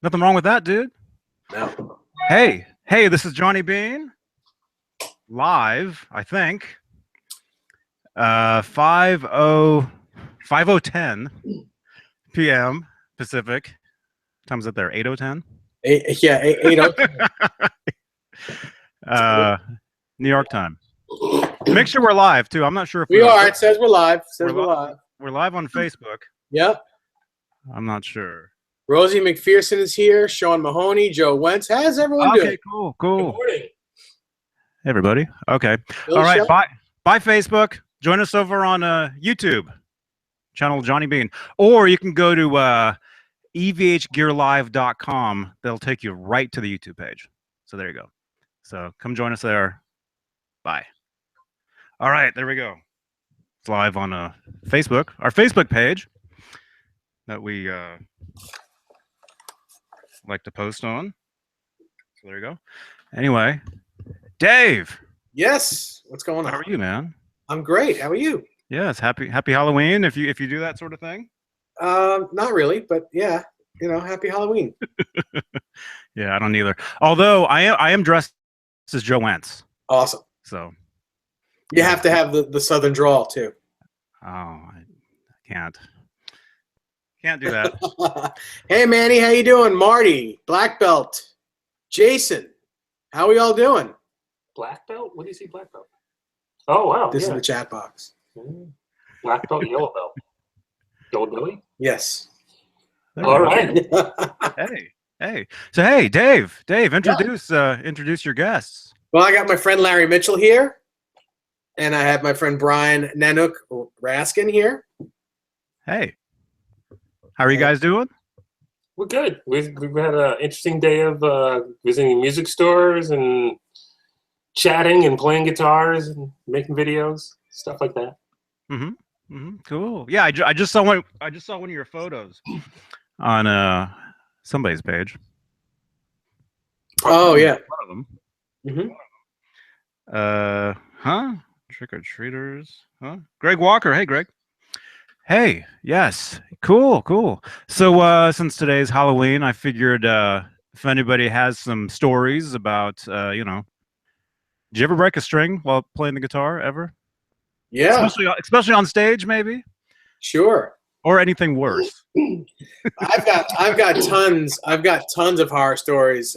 Nothing wrong with that, dude. No. Hey, this is Johnny Beane. Live, I think. 5:10 p.m. Pacific. What time is it there? 8:10? Yeah, 8. New York time. Make sure we're live too. I'm not sure if We are. It says we're live. We're live. We're live on Facebook. Yep. I'm not sure. Rosie McPherson is here. Sean Mahoney, Joe Wentz. How's everyone doing? Okay, cool. Good morning. Hey, everybody. Okay. Billy All right. Shell? Bye, Facebook. Join us over on YouTube channel Johnny Beane, or you can go to evhgearlive.com. They'll take you right to the YouTube page. So there you go. So come join us there. Bye. All right, there we go. It's live on Facebook, our Facebook page that we like to post on. So there you go. Anyway, Dave. Yes. What's going on? How are you, man? I'm great. How are you? Yes, happy Halloween if you do that sort of thing. Not really, but yeah, happy Halloween. Yeah, I don't either. Although I am dressed as Joe Wentz. Awesome. So you have to have the southern drawl too. Oh, I can't do that. Hey Manny, how you doing? Marty, black belt, Jason, how are y'all doing? Black belt? What do you see, black belt? Oh wow, This is the chat box. Black belt, yellow belt. Gold Billy? Yes. All right. Hey. So hey, Dave, introduce your guests. Well, I got my friend Larry Mitchell here, and I have my friend Brian Nanook Raskin here. Hey, how are you guys doing? We're good. We've had an interesting day of visiting music stores and chatting and playing guitars and making videos, stuff like that. Cool. Yeah, I just saw one of your photos on somebody's page. Oh yeah. One of them. Trick or treaters. Huh? Greg Walker. Hey, Greg. Hey, yes. Cool. So since today's Halloween, I figured if anybody has some stories about did you ever break a string while playing the guitar ever? Yeah. Especially on stage, maybe? Sure. Or anything worse. I've got tons of horror stories.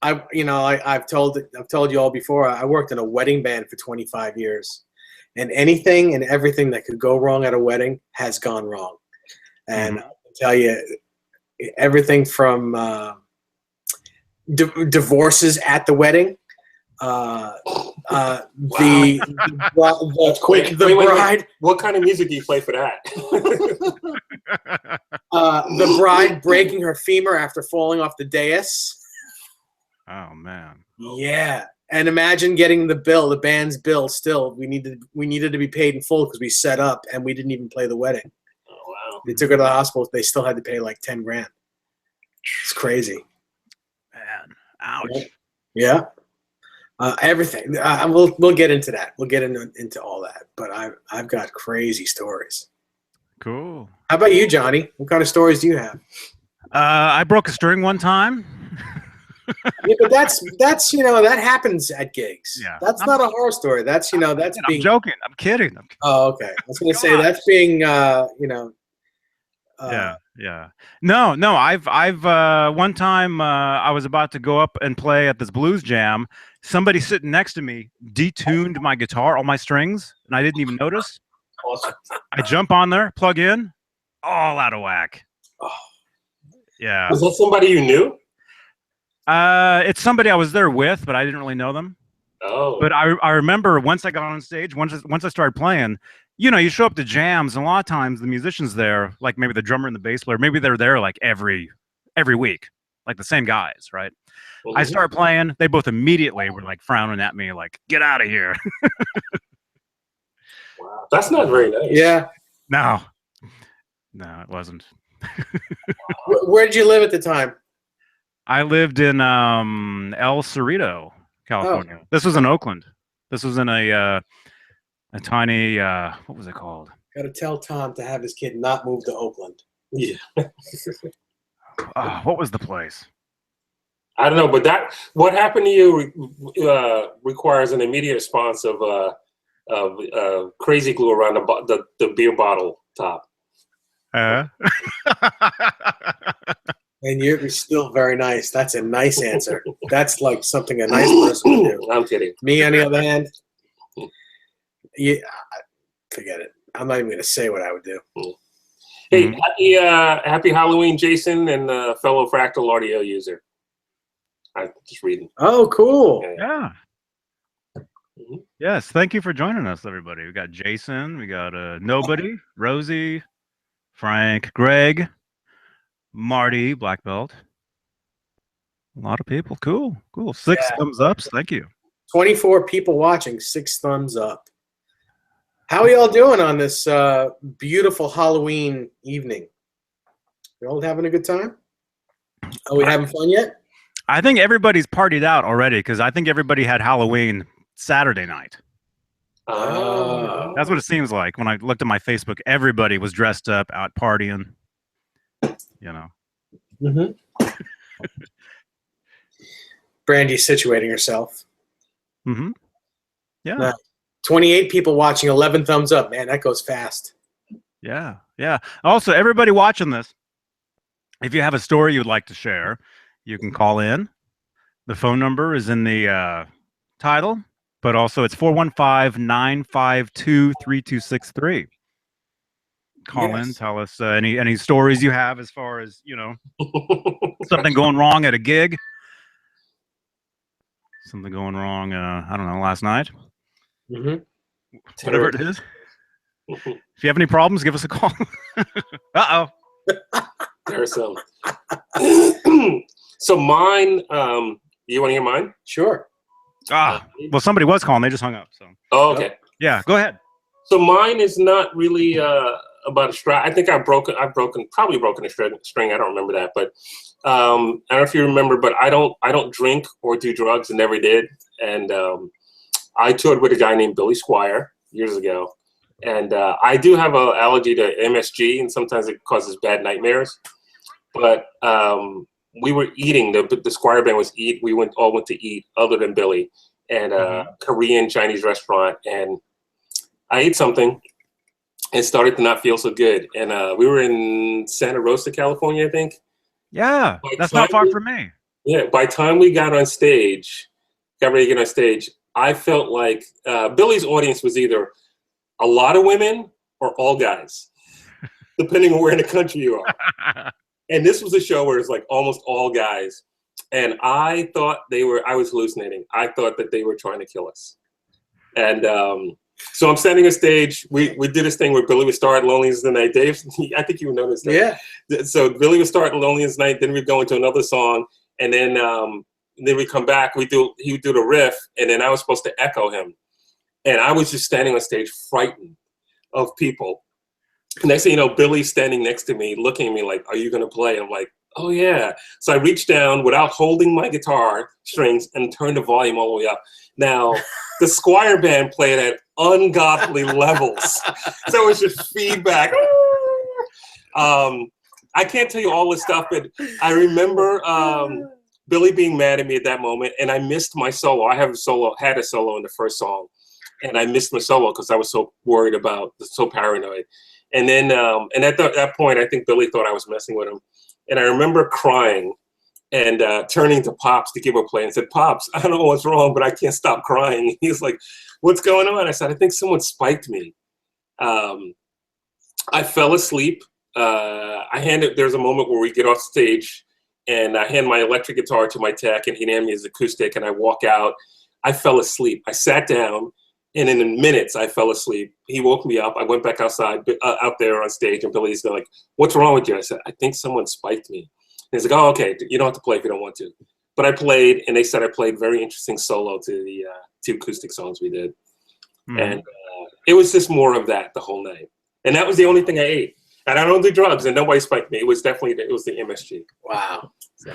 I've told you all before. I worked in a wedding band for 25 years, and anything and everything that could go wrong at a wedding has gone wrong. And I can tell you, everything from divorces at the wedding. Wow. The bride. What kind of music do you play for that? The bride breaking her femur after falling off the dais. Oh man. Yeah, and imagine getting the band's bill. Still, we needed to be paid in full because we set up and we didn't even play the wedding. Oh wow. They took her to the hospital. They still had to pay like $10,000. It's crazy. Man, ouch. Yeah. Everything. We'll get into that. We'll get into all that. But I've got crazy stories. Cool. How about you, Johnny? What kind of stories do you have? I broke a string one time. Yeah, but that's that happens at gigs. Yeah. That's not a horror story. That's being. I'm joking. I'm kidding. Oh, okay. I was gonna say that's being Yeah. No. I've one time I was about to go up and play at this blues jam. Somebody sitting next to me detuned my guitar, all my strings, and I didn't even notice. Awesome. I jump on there, plug in, all out of whack. Oh. Yeah. Was that somebody you knew? It's somebody I was there with, but I didn't really know them. Oh. But I remember once I got on stage, once I started playing, you show up to jams, and a lot of times the musicians there, like maybe the drummer and the bass player, maybe they're there like every week, like the same guys, right? I started playing, they both immediately were like frowning at me, like, get out of here. Wow. That's not very nice. Yeah. No, it wasn't. Where did you live at the time? I lived in El Cerrito, California. Oh. This was in Oakland. This was in a tiny what was it called? Got to tell Tom to have his kid not move to Oakland. Yeah. What was the place? I don't know, but what happened to you requires an immediate response of crazy glue around the beer bottle top. And you're still very nice. That's a nice answer. That's like something a nice person would do. I'm kidding. Me, on the other hand, yeah, forget it. I'm not even going to say what I would do. Hey, happy Halloween, Jason, and fellow Fractal Audio user. I'm just reading. Oh, cool. Yeah. Yes, thank you for joining us, everybody. We got Jason, we got Nobody, Rosie, Frank, Greg, Marty, Black Belt. A lot of people. Cool. 6 thumbs ups. Thank you. 24 people watching. 6 thumbs up. How are y'all doing on this beautiful Halloween evening? You all having a good time? Are we having fun yet? I think everybody's partied out already because I think everybody had Halloween Saturday night. Oh. That's what it seems like. When I looked at my Facebook, everybody was dressed up, out partying. You know. Mm-hmm. Brandy's situating herself. Mm-hmm. Yeah. Now, 28 people watching, 11 thumbs up. Man, that goes fast. Yeah. Also, everybody watching this, if you have a story you'd like to share, you can call in. The phone number is in the title, but also it's 415-952-3263. Call in, tell us any stories you have as far as, something going wrong at a gig. Something going wrong, I don't know, last night. Mm-hmm. Whatever it is. If you have any problems, give us a call. Uh-oh. There's some. So mine, you want to hear mine? Sure. Well, somebody was calling. They just hung up. So. Oh, okay. Yeah, go ahead. So mine is not really about a strap. I think I've probably broken a string. I don't remember that, but I don't know if you remember, but I don't drink or do drugs and never did. And I toured with a guy named Billy Squire years ago. And I do have an allergy to MSG, and sometimes it causes bad nightmares. But we were eating. The Squire band was eat. We all went to eat, other than Billy, and Korean Chinese restaurant. And I ate something and started to not feel so good. And we were in Santa Rosa, California, I think. Yeah, that's not far from me. Yeah, by the time we got ready to get on stage, I felt like Billy's audience was either a lot of women or all guys, depending on where in the country you are. And this was a show where it's like almost all guys. And I thought I was hallucinating. I thought that they were trying to kill us. And so I'm standing on stage. We did this thing where Billy would start Loneliness the Night. Dave, I think you would know this. Yeah. So Billy would start Loneliness Night, then we'd go into another song. And then we come back, he would do the riff, and then I was supposed to echo him. And I was just standing on stage frightened of people. Next thing you know, Billy's standing next to me, looking at me like, "Are you going to play?" I'm like, "Oh, yeah." So I reached down without holding my guitar strings and turned the volume all the way up. Now, the Squire band played at ungodly levels. So it was just feedback. I can't tell you all this stuff, but I remember Billy being mad at me at that moment, and I missed my solo. I had a solo in the first song, and I missed my solo because I was so worried so paranoid. And then, and at that point, I think Billy thought I was messing with him. And I remember crying and turning to Pops to give a play and said, "Pops, I don't know what's wrong, but I can't stop crying." He was like, "What's going on?" I said, "I think someone spiked me." I fell asleep. There's a moment where we get off stage and I hand my electric guitar to my tech and he handed me his acoustic and I walk out. I fell asleep. I sat down. And in minutes, I fell asleep. He woke me up. I went back outside, out there on stage, and Billy's like, "What's wrong with you?" I said, "I think someone spiked me." And he's like, "Oh, okay. You don't have to play if you don't want to." But I played, and they said I played very interesting solo to the 2 acoustic songs we did. Mm-hmm. And it was just more of that the whole night. And that was the only thing I ate. And I don't do drugs, and nobody spiked me. It was definitely the MSG. Wow. So.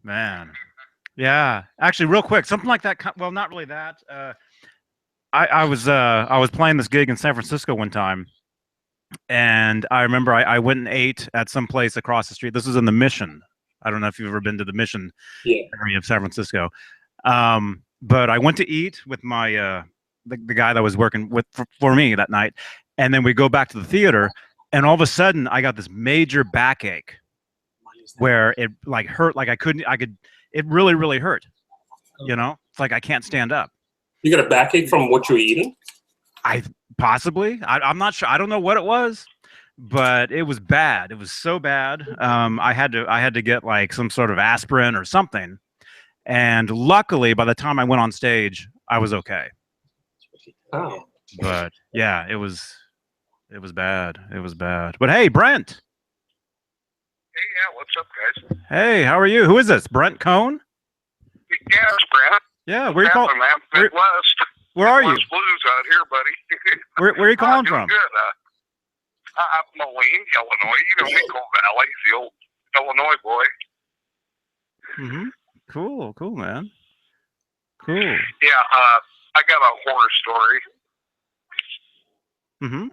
Man. Yeah, actually, real quick, something like that. Well, not really that. I was playing this gig in San Francisco one time, And I remember I went and ate at some place across the street. This was in the Mission. I don't know if you've ever been to the Mission area of San Francisco. But I went to eat with my the guy that was working with for me that night, and then we go back to the theater, and all of a sudden I got this major backache where it like hurt, like I could, it really hurt. You know, it's like I can't stand up. You got a backache from what you were eating? Possibly. I'm not sure. I don't know what it was, but it was bad. It was so bad. I had to get like some sort of aspirin or something. And luckily, by the time I went on stage, I was okay. Oh. But yeah, it was bad. It was bad. But hey, Brent. Hey, yeah, what's up, guys? Hey, how are you? Who is this? Brent Cohn? Yeah, it's Brent. Yeah, where you calling? Man? Midwest. Where are you? Midwest Blues out here, buddy. Where are you calling from? Good. I'm Moline, Illinois. You know, Nickel Valley, the old Illinois boy. Mm-hmm. Cool, man. Cool. Yeah, I got a horror story. Mm-hmm.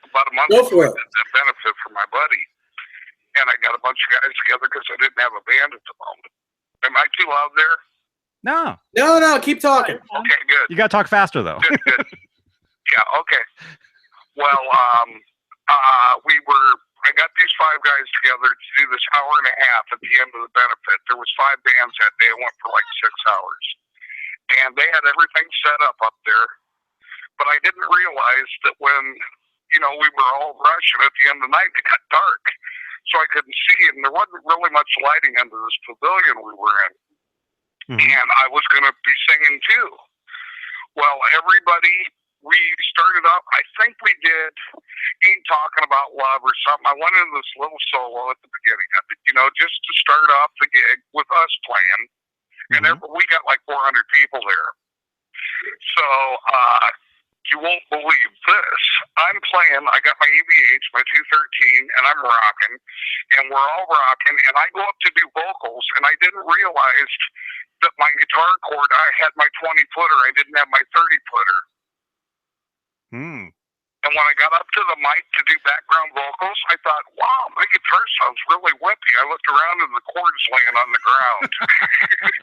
About a month Go ago, for I it. did that benefit for my buddy. And I got a bunch of guys together because I didn't have a band at the moment. Am I too loud there? No. No, keep talking. Okay, good. You gotta talk faster though. Good. Yeah, okay. Well, I got these 5 guys together to do this hour and a half at the end of the benefit. There was 5 bands that day. It went for like 6 hours. And they had everything set up there. But I didn't realize that when, you know, we were all rushing at the end of the night, it got dark. So I couldn't see, and there wasn't really much lighting under this pavilion we were in. Mm-hmm. And I was going to be singing too. Well, everybody, we started up, I think we did Ain't Talking About Love or something. I went into this little solo at the beginning of it, you know, just to start off the gig with us playing. And we got like 400 people there. So, you won't believe this. I'm playing, I got my EVH, my 213, and I'm rocking, and we're all rocking, and I go up to do vocals, and I didn't realize that my guitar cord, I had my 20-footer, I didn't have my 30-footer. And when I got up to the mic to do background vocals, I thought, wow, my guitar sounds really wimpy. I looked around and the cord's laying on the ground.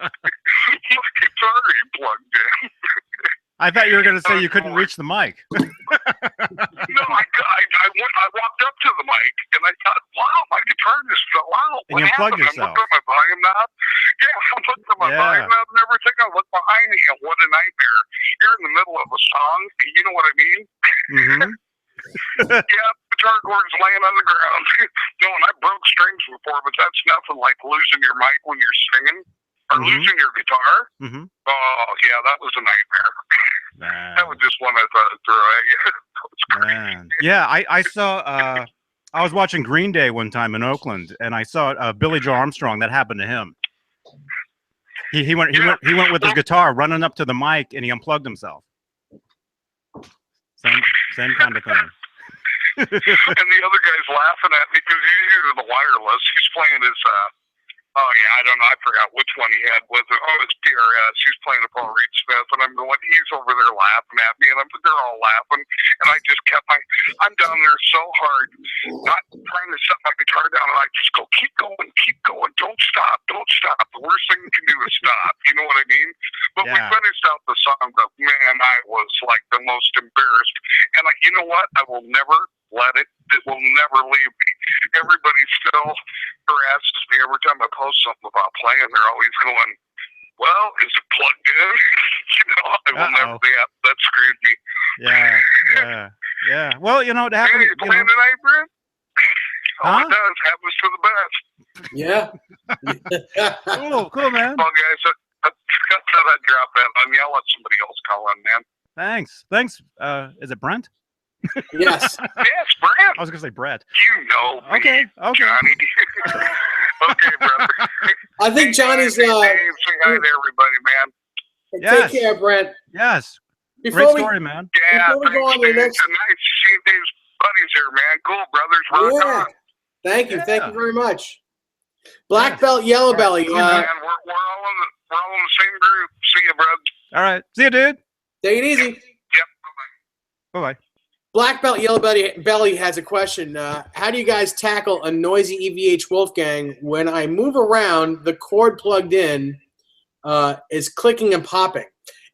My guitar ain't plugged in. I thought you were going to say you couldn't reach the mic. No, I walked up to the mic and I thought, wow, my guitar just fell out. And you unplugged yourself. I looked at my volume knob. Yeah, I looked at my volume knob and everything. I looked behind me and what a nightmare. You're in the middle of a song. You know what I mean? Mm-hmm. Yeah, guitar cord's laying on the ground. No, and I broke strings before, but that's nothing like losing your mic when you're singing or losing your guitar. Mm-hmm. Oh, yeah, that was a nightmare. That was just one I thought I'd throw at you. That was crazy. Man. Yeah, I saw. I was watching Green Day one time in Oakland, and I saw Billy Joe Armstrong. That happened to him. He went with his guitar, running up to the mic, and he unplugged himself. Same kind of thing. And the other guy's laughing at me because he's using the wireless. He's playing his, oh yeah, I don't know, I forgot which one he had with it. Oh, it's PRS. He's playing a Paul Reed Smith, and I'm going, he's over there laughing at me, and they're all laughing. And I just kept I'm down there so hard, not trying to set my guitar down, and I just go, keep going, don't stop. The worst thing you can do is stop. You know what I mean? But we finished out the song, but man, I was like the most embarrassed. And you know what? I will never let it will never leave me. Everybody still harasses me every time I post something about playing. They're always going, well, is it plugged in? You know, I will never be up. That screwed me. Yeah. Well, you know, it happened. Hey, you playing tonight, Brent? Oh, it does. Happens to the best. Yeah. Cool, man. Well, guys, I thought I'd drop that on you. I'll let somebody else call in, man. Thanks. Is it Brent? Yes. Yes, Brent. I was gonna say Brett. You know me, Okay. Johnny. Okay, brother. I think Johnny's. Say hi to everybody, man. Yes. Take care, Brent. Yes. Before Great story, man. Yeah, Before we go on to the next, it's nice seeing Dave's buddies here, man. Cool, brothers. Rock on. Thank you very much. Black belt, yellow belly. Man, we're all in the same group. See you, bro. All right. See you, dude. Take it easy. Yep. Bye-bye. Black Belt Yellow Belly has a question. How do you guys tackle a noisy EVH Wolfgang when I move around, the cord plugged in is clicking and popping?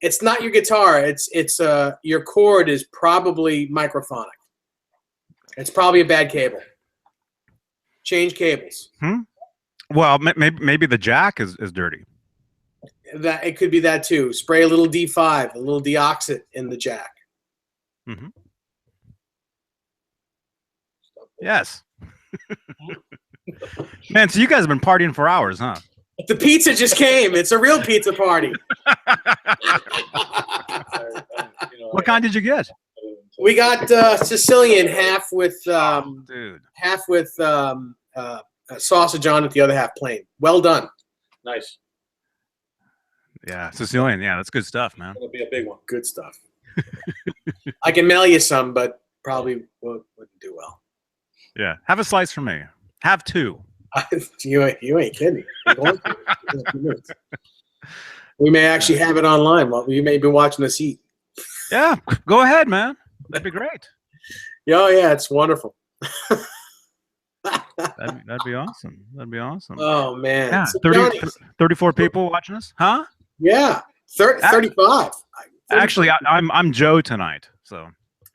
It's not your guitar. It's your cord is probably microphonic. It's probably a bad cable. Change cables. Well, maybe the jack is dirty. That it could be that too. Spray a little D5, a little deoxit in the jack. Mm-hmm. Yes. Man, so you guys have been partying for hours, huh? The pizza just came. It's a real pizza party. What kind did you get? We got Sicilian, half with sausage on it, the other half plain. Well done. Nice. Yeah, Sicilian. Yeah, that's good stuff, man. It'll be a big one. Good stuff. I can mail you some, but probably wouldn't do well. Yeah, have a slice for me. Have two. You ain't kidding. We may actually have it online. Well, you may be watching us eat. Yeah, go ahead, man. That'd be great. Oh, yeah, it's wonderful. That'd be awesome. That'd be awesome. Oh, man. Yeah, So 34 people watching us, huh? Yeah, 35. Actually, I'm Joe tonight. So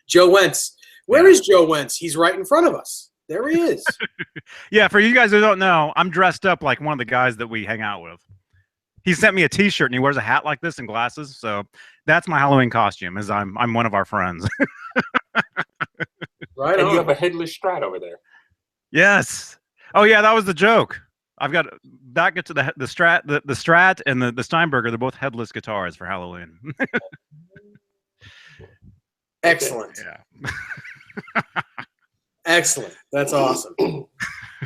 Joe Wentz. Where is Joe Wentz? He's right in front of us. There he is. Yeah, for you guys who don't know, I'm dressed up like one of the guys that we hang out with. He sent me a T-shirt and he wears a hat like this and glasses. So that's my Halloween costume. Is I'm one of our friends. Right. And on. you have a headless Strat over there. Yes. Oh yeah, that was the joke. I've got back to the Strat, the Strat and the Steinberger. They're both headless guitars for Halloween. Excellent. Yeah. Excellent. That's awesome.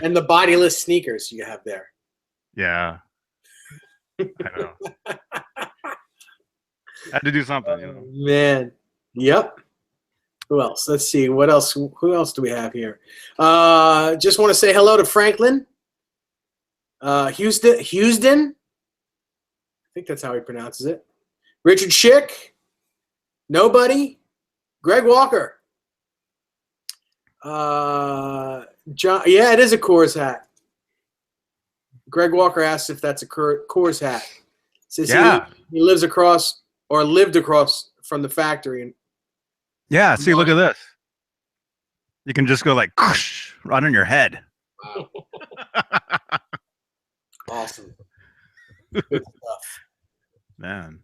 And the bodiless sneakers you have there. Yeah. I know. Had to do something, you know. Man. Yep. Who else? Let's see. What else? Who else do we have here? Just want to say hello to Franklin. Houston. I think that's how he pronounces it. Richard Schick. Nobody. Greg Walker. John. Yeah, it is a Coors hat. Greg Walker asks if that's a Coors hat. Says Yeah. he lives across or lived across from the factory. Yeah, see, look at this. You can just go like right on your head. Wow. Awesome. Good stuff. Man.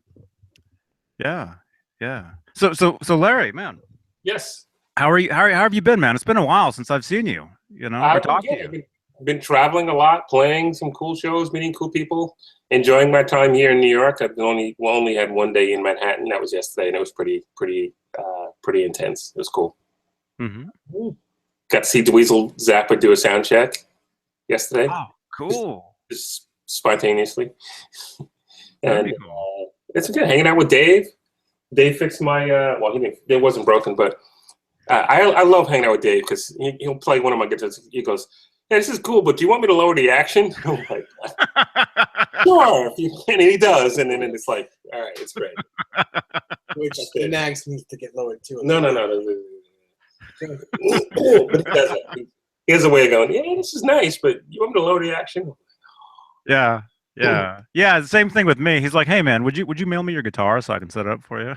Yeah. Yeah. So Larry, man, Yes. how have you been, man? It's been a while since I've seen you. You know, or talked to you. I've been traveling a lot, playing some cool shows, meeting cool people, enjoying my time here in New York. I've only had one day in Manhattan. That was yesterday, and it was pretty intense. It was cool. Mm-hmm. Got to see Dweezil Zappa do a sound check yesterday. Oh, cool. Just spontaneously. That'd And be cool. it's good hanging out with Dave. Dave fixed my it wasn't broken, but I love hanging out with Dave because he'll play one of my guitars. He goes, "Yeah, this is cool, but do you want me to lower the action?" I'm like, "Sure," and he does, and then it's like, "All right, it's great." Which the nags needs to get lowered too. No. But he does it. He has a way of going, "Yeah, this is nice, but you want me to lower the action?" Yeah. Yeah. Yeah. The same thing with me. He's like, "Hey man, would you mail me your guitar so I can set it up for you?"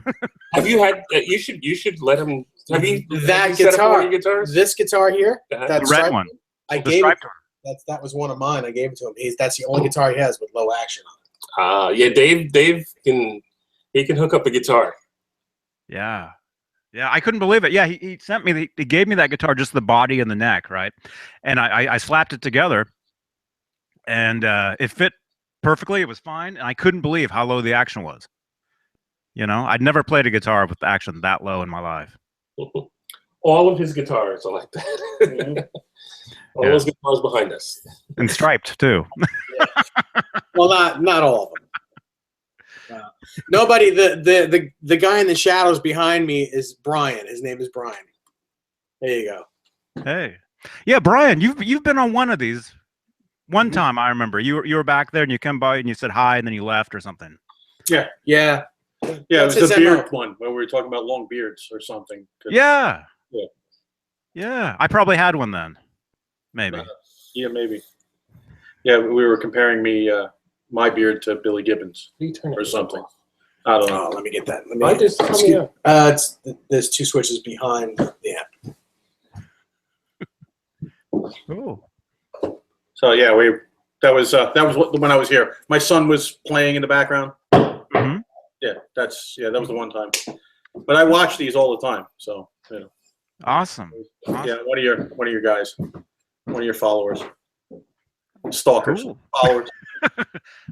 Have you had? You should let him. Have you That set up guitar, one of your guitars? this guitar here, Uh-huh. that The red striped one. I The gave it. striped one. That was one of mine. I gave it to him. That's the only guitar he has with low action on it. Yeah, Dave can hook up a guitar. Yeah. Yeah, I couldn't believe it. Yeah, he sent me, he gave me that guitar, just the body and the neck, right? And I slapped it together, and it fit perfectly. It was fine, and I couldn't believe how low the action was. You know, I'd never played a guitar with the action that low in my life. All of his guitars are like that. All those guitars behind us. And striped, too. Well, not all of them. Nobody. The guy in the shadows behind me is Brian. His name is Brian. There you go. Hey. Yeah, Brian, you've been on one of these. One time I remember you were back there and you come by and you said hi and then you left or something. Yeah. Yeah, That's it was his the MO. beard one where we were talking about long beards or something. 'Cause- Yeah. Yeah. Yeah. I probably had one then. Maybe. Yeah, maybe. Yeah, we were comparing my beard to Billy Gibbons or something. I don't know. Oh, let me get that. I just tell me There's 2 switches behind. Yeah. Cool. So yeah, that was when I was here. My son was playing in the background. Hmm. Yeah, that was the one time. But I watch these all the time. So Awesome. yeah, one of your guys, one of your followers, stalkers, Cool. followers.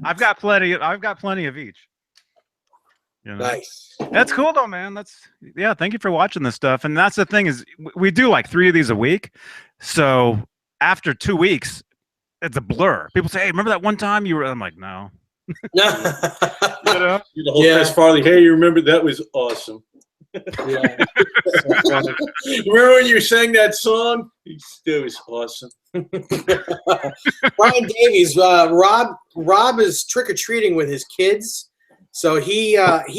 I've got plenty of each. You know? Nice. That's cool though, man. Thank you for watching this stuff. And that's the thing is we do like 3 of these a week. So after 2 weeks, it's a blur. People say, "Hey, remember that one time you were?" I'm like, "No." You know? The whole Yeah. Chris Farley. Hey, you remember that was awesome. Yeah. Remember when you sang that song? That was awesome. Brian Davies, Rob is trick or treating with his kids, so he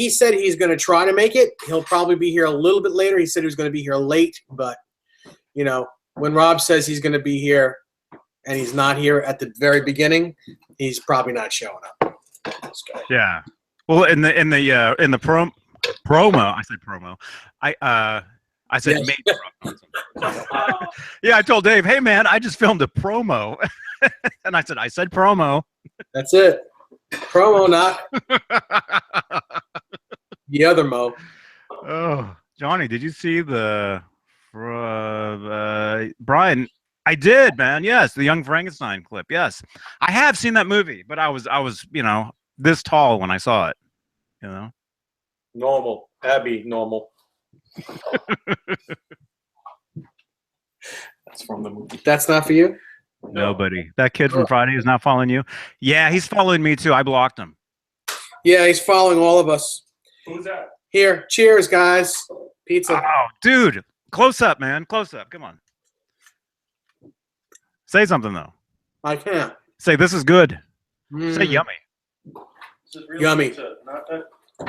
said he's going to try to make it. He'll probably be here a little bit later. He said he was going to be here late, but you know, when Rob says he's going to be here and he's not here at the very beginning, he's probably not showing up. This guy. Yeah. Well, in the promo, I said promo. I said Yes. main promo. Yeah, I told Dave, "Hey man, I just filmed a promo," and I said promo. That's it. Promo, not the other Mo. Oh, Johnny, did you see the Brian? I did, man. Yes, the Young Frankenstein clip. Yes, I have seen that movie, but I was this tall when I saw it. You know. Normal, Abby, normal. That's from the movie. That's not for you? Nobody. That kid from Friday is not following you. Yeah, he's following me too. I blocked him. Yeah, he's following all of us. Who's that? Here, cheers, guys. Pizza. Oh, dude, close up, man. Close up. Come on. Say something though. I can't. Say this is good. Say Mm, yummy. Yummy.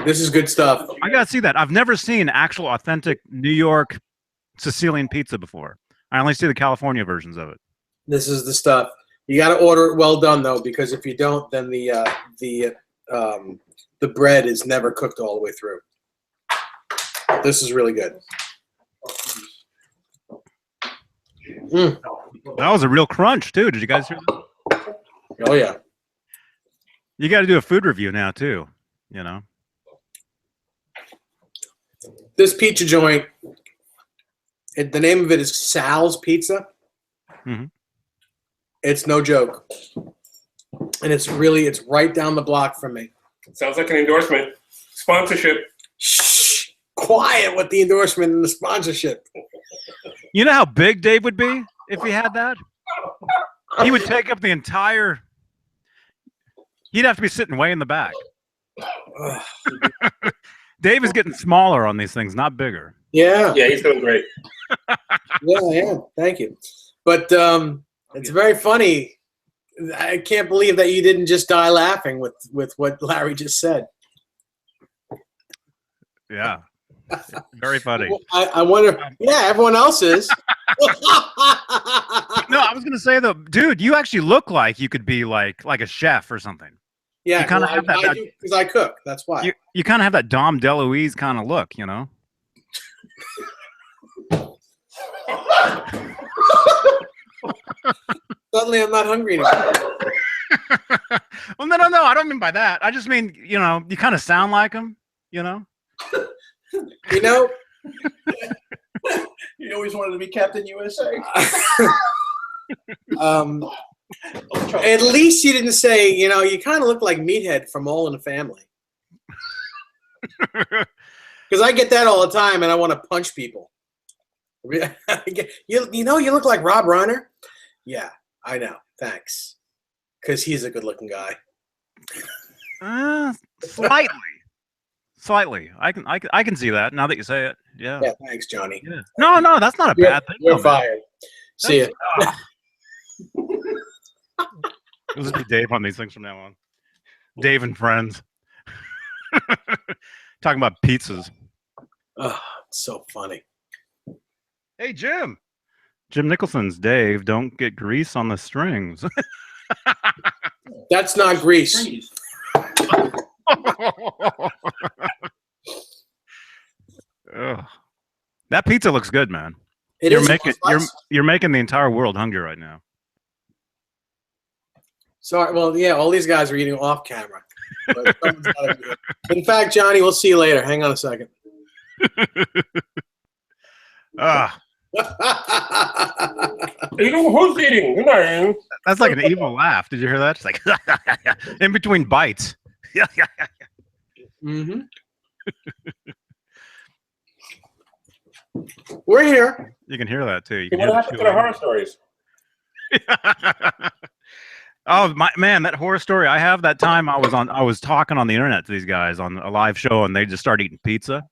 This is good stuff. I gotta see that. I've never seen actual authentic New York Sicilian pizza before. I only see the California versions of it. This is the stuff. You got to order it well done though, because if you don't, then the bread is never cooked all the way through. This is really good. Mm. That was a real crunch too. Did you guys hear that? Oh yeah. You got to do a food review now too. You know. This pizza joint, the name of it is Sal's Pizza. Mhm. It's no joke, and it's right down the block from me. Sounds like an endorsement. Sponsorship. Shh, quiet with the endorsement and the sponsorship. You know how big Dave would be if he had that? He would take up the entire. He'd have to be sitting way in the back. Dave is getting smaller on these things, not bigger. Yeah, Yeah, he's doing great. yeah. Thank you. But it's very funny. I can't believe that you didn't just die laughing with what Larry just said. Yeah. Very funny. I wonder. Yeah, everyone else is. No, I was gonna say though, dude, you actually look like you could be like a chef or something. Yeah, You kinda have that- I do because I cook. That's why. You kind of have that Dom DeLuise kind of look, you know. Suddenly, I'm not hungry anymore. Well, no, I don't mean by that. I just mean, you know, you kind of sound like him, you know. You know, You always wanted to be Captain USA. at least you didn't say, you know, you kind of look like Meathead from All in the Family. Because I get that all the time, and I want to punch people. You know, you look like Rob Reiner. Yeah, I know. Thanks. Because he's a good-looking guy. Slightly. I can see that now that you say it. Yeah. Yeah, thanks, Johnny. Yeah. No, that's not a bad thing. You're though, man. fired. See ya. We'll just be Dave on these things from now on. Dave and friends. Talking about pizzas. Oh, it's so funny. Hey, Jim. Jim Nicholson's Dave. Don't get grease on the strings. That's not grease. Ugh. That pizza looks good, man. It is. You're making the entire world hungry right now. Sorry. Well, yeah, all these guys are eating off camera. But someone's gotta do it. In fact, Johnny, we'll see you later. Hang on a second. Ah, Who's eating? You're not eating. that's like an evil laugh. Did you hear that? It's like in between bites. Mm-hmm. We're here. You can hear that too. You can What hear happened to the horror stories? Oh my man, that horror story I have that time I was talking on the internet to these guys on a live show and they just started eating pizza.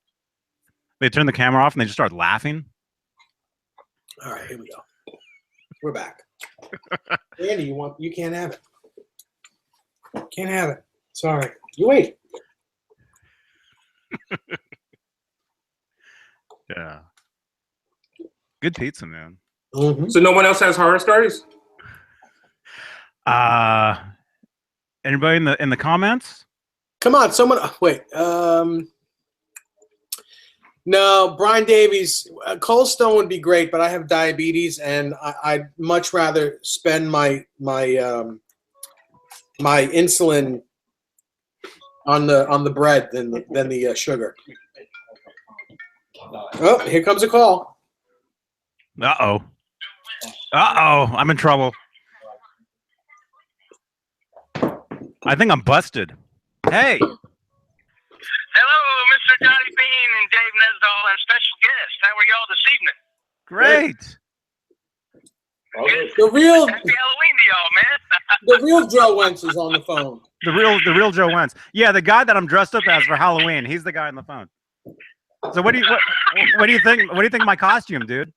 They turned the camera off and they just started laughing. All right, here we go. We're back. Andy, you can't have it. Can't have it. Sorry. You wait. Yeah. Good pizza, man. Mm-hmm. So no one else has horror stories? Anybody in the comments? Come on, someone. Wait. No, Brian Davies. Cold Stone would be great, but I have diabetes, and I'd much rather spend my insulin on the bread than the sugar. Oh, here comes a call. Uh-oh. I'm in trouble. I think I'm busted. Hey. Hello, Mr. Johnny Beane and Dave Nesdall and special guest. How are y'all this evening? Great. The real Happy Halloween to y'all, man. the real Joe Wentz is on the phone. The real Joe Wentz. Yeah, the guy that I'm dressed up as for Halloween. He's the guy on the phone. So what do you think? What do you think of my costume, dude?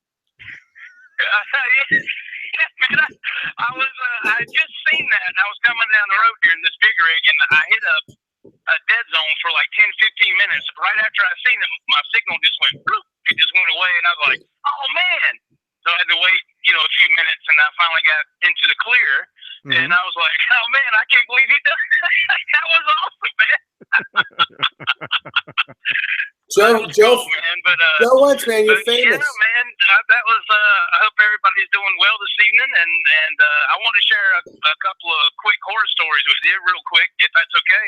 Man, I had just seen that. I was coming down the road here in this big rig, and I hit a dead zone for like 10, 15 minutes. Right after I seen it, my signal just went bloop. It just went away, and I was like, oh, man. So I had to wait, a few minutes, and I finally got into the clear. Mm-hmm. And I was like, oh, man, I can't believe he did that. Was awesome, man. Joe, man, but Joe Wentz, man, you're famous. Yeah, man, that was. I hope everybody's doing well this evening, and I want to share a couple of quick horror stories with you, real quick, if that's okay.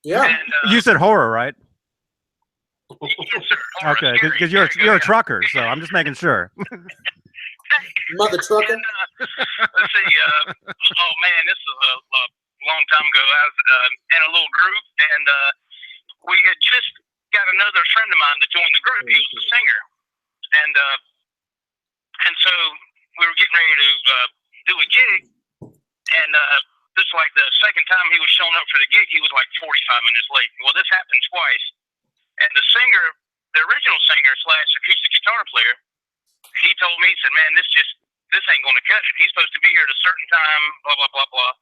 Yeah. And, You said horror, right? yes, sir. Horror, Okay, scary, because you're scary, a trucker, so I'm just making sure. Mother trucker. And, let's see. Oh man, this is a long time ago. I was in a little group, and we had just got another friend of mine to join the group. He was the singer, and so we were getting ready to do a gig, and this like the second time he was showing up for the gig, he was like 45 minutes late. Well, this happened twice, and the singer, the original singer / acoustic guitar player, he told me, he said, "Man, this ain't going to cut it. He's supposed to be here at a certain time, blah blah blah blah."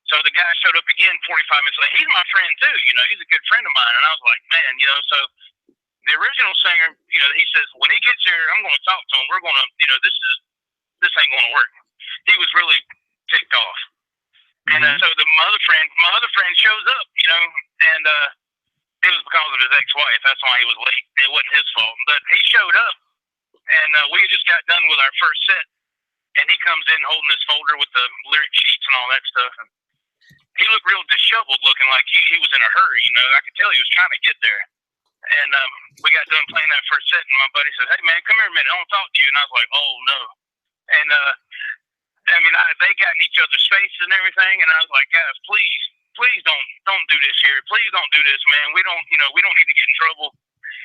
So the guy showed up again 45 minutes later. He's my friend too, he's a good friend of mine. And I was like, man, so the original singer, he says, when he gets here, I'm going to talk to him. We're going to, this ain't going to work. He was really ticked off. Mm-hmm. And so my other friend shows up, and it was because of his ex-wife. That's why he was late. It wasn't his fault. But he showed up, and we just got done with our first set. And he comes in holding this folder with the lyric sheets and all that stuff. And he looked real disheveled, looking like he was in a hurry. I could tell he was trying to get there. And we got done playing that first set, and my buddy said, "Hey man, come here a minute. I want to talk to you." And I was like, "Oh no." And they got in each other's faces and everything. And I was like, "Guys, please don't do this here. Please don't do this, man. We don't need to get in trouble."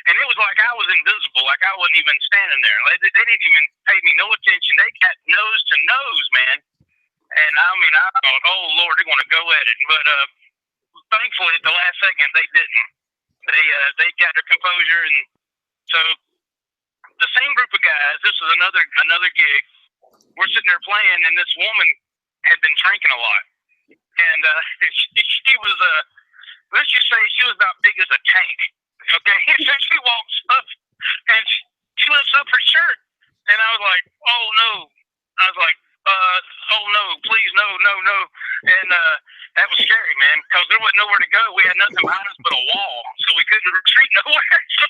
And it was like I was invisible, like I wasn't even standing there. They didn't even pay me no attention. They got nose to nose, man. And I thought, oh Lord, they're going to go at it. But thankfully, at the last second, they didn't. They got their composure, and so the same group of guys. This was another gig. We're sitting there playing, and this woman had been drinking a lot, and she was let's just say she was about big as a tank. Okay, so she walks up and she lifts up her shirt, and I was like, "Oh no!" I was like, "Oh no, please no, no, no!" And that was scary, man, because there was nowhere to go. We had nothing behind us but a wall, so we couldn't retreat nowhere. So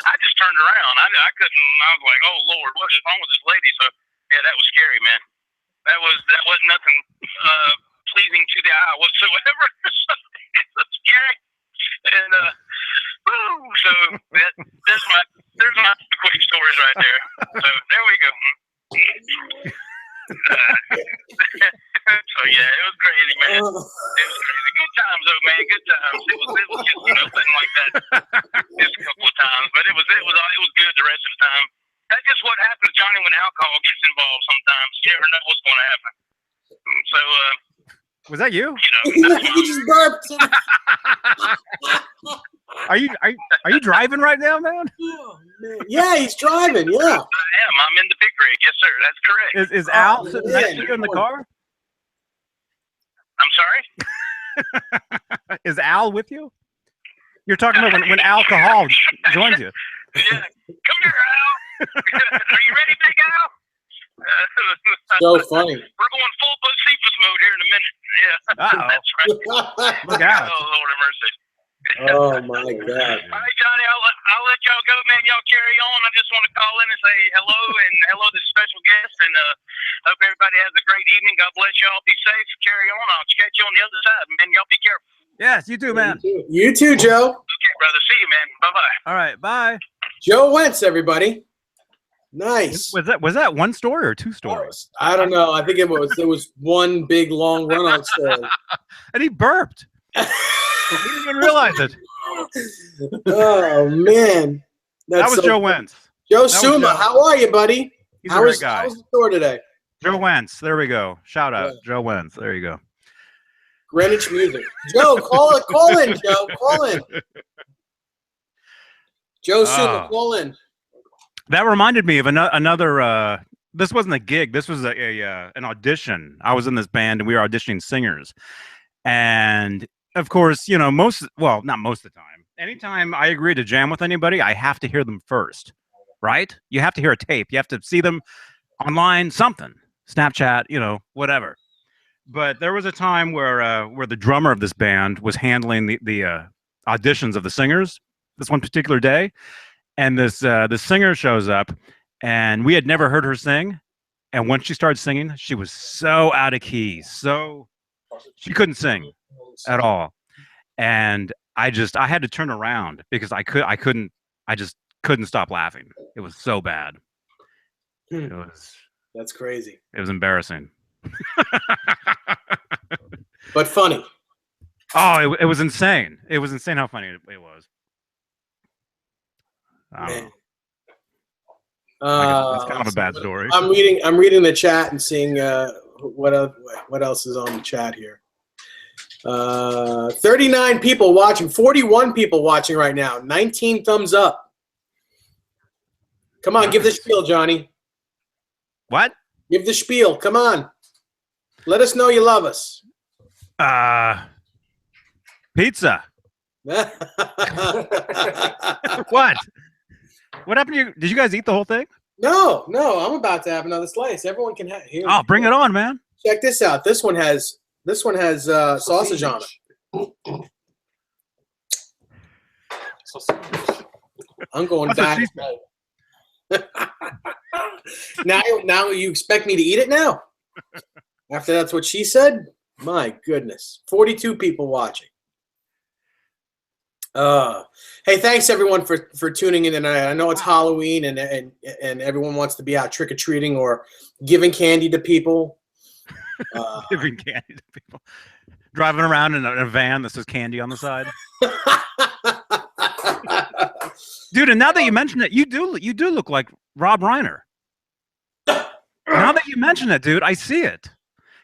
I just turned around. I couldn't. I was like, "Oh Lord, what is wrong with this lady?" So yeah, that was scary, man. That wasn't nothing pleasing to the eye whatsoever. So it was scary. And so there's my quick stories right there. So there we go. So yeah, it was crazy, man. It was crazy. Good times though, man. Good times. It was just nothing like that. Just a couple of times, but it was good the rest of the time. That's just what happens, Johnny, when alcohol gets involved. Sometimes you never know what's going to happen. So Was that you? You just burped. Are you driving right now, man? Oh, man. Yeah, he's driving. Yeah. I am. I'm in the big rig. Yes, sir. That's correct. Is Al sitting next to you in the car? I'm sorry? Is Al with you? You're talking about when alcohol joins you. Yeah. Come here, Al. Are you ready, big Al? So funny. We're going full Josephus mode here in a minute. Yeah. Uh-oh. That's right. Look out. Oh, Lord have mercy. Oh my God. All right, Johnny, I'll let y'all go, man. Y'all carry on. I just want to call in and say hello and hello to the special guest, and hope everybody has a great evening. God bless y'all. Be safe. Carry on. I'll catch you on the other side, man. Y'all be careful. Yes, you too, man. You too, Joe. Okay, brother. See you, man. Bye-bye. All right, bye. Joe Wentz, everybody. Nice. Was that one story or two stories? I don't know. I think it was one big long run-on story. And he burped. We didn't even realize it. Oh man, That was Joe Wentz. Joe Suma, how are you, buddy? He's a great guy. How was the store today? Joe Wentz. There we go. Shout out, Joe Wentz. There you go. Greenwich Music. Joe, call in, Joe. Call in. Joe Suma, call in. That reminded me of another. This wasn't a gig. This was an audition. I was in this band and we were auditioning singers, and of course, not most of the time. Anytime I agree to jam with anybody, I have to hear them first, right? You have to hear a tape. You have to see them online, something, Snapchat, whatever. But there was a time where the drummer of this band was handling the auditions of the singers this one particular day, and this singer shows up, and we had never heard her sing, and when she started singing, she was so out of key, so she couldn't sing at all, and I had to turn around because I just couldn't stop laughing. It was so bad. That's crazy. It was embarrassing. But funny. Oh, it was insane. It was insane how funny it was. Man. It's kind of a bad story. I'm reading the chat and seeing what else is on the chat here. 39 people watching, 41 people watching right now, 19 thumbs up. Come on, give the spiel, Johnny. What? Give the spiel. Come on. Let us know you love us. Pizza. What? What happened to you? Did you guys eat the whole thing? No. I'm about to have another slice. Everyone can have. Here, oh, bring it on, man. Check this out. This one has sausage on it. I'm going back. Now you expect me to eat it now? After that's what she said? My goodness. 42 people watching. Hey, thanks everyone for tuning in tonight. I know it's Halloween and everyone wants to be out trick-or-treating or giving candy to people. Giving candy to people. Driving around in a van that says candy on the side. Dude, and now that you mention it, you do look like Rob Reiner. Now that you mention it, dude, I see it.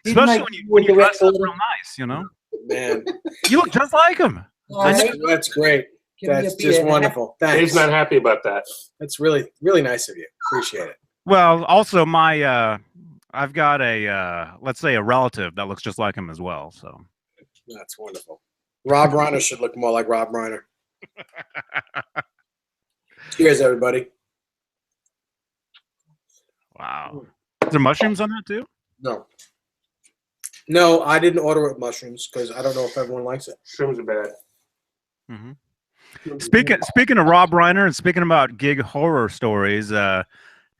Especially when you dress up real nice, Man. You look just like him. That's great. That's just wonderful. Thanks. Dave's not happy about that. That's really, really nice of you. Appreciate it. Well, also I've got let's say a relative that looks just like him as well. So that's wonderful. Rob Reiner should look more like Rob Reiner. Cheers, everybody. Wow. Is there mushrooms on that too? No, I didn't order it with mushrooms because I don't know if everyone likes it. Shrooms are bad. Mm-hmm. Speaking of Rob Reiner and speaking about gig horror stories,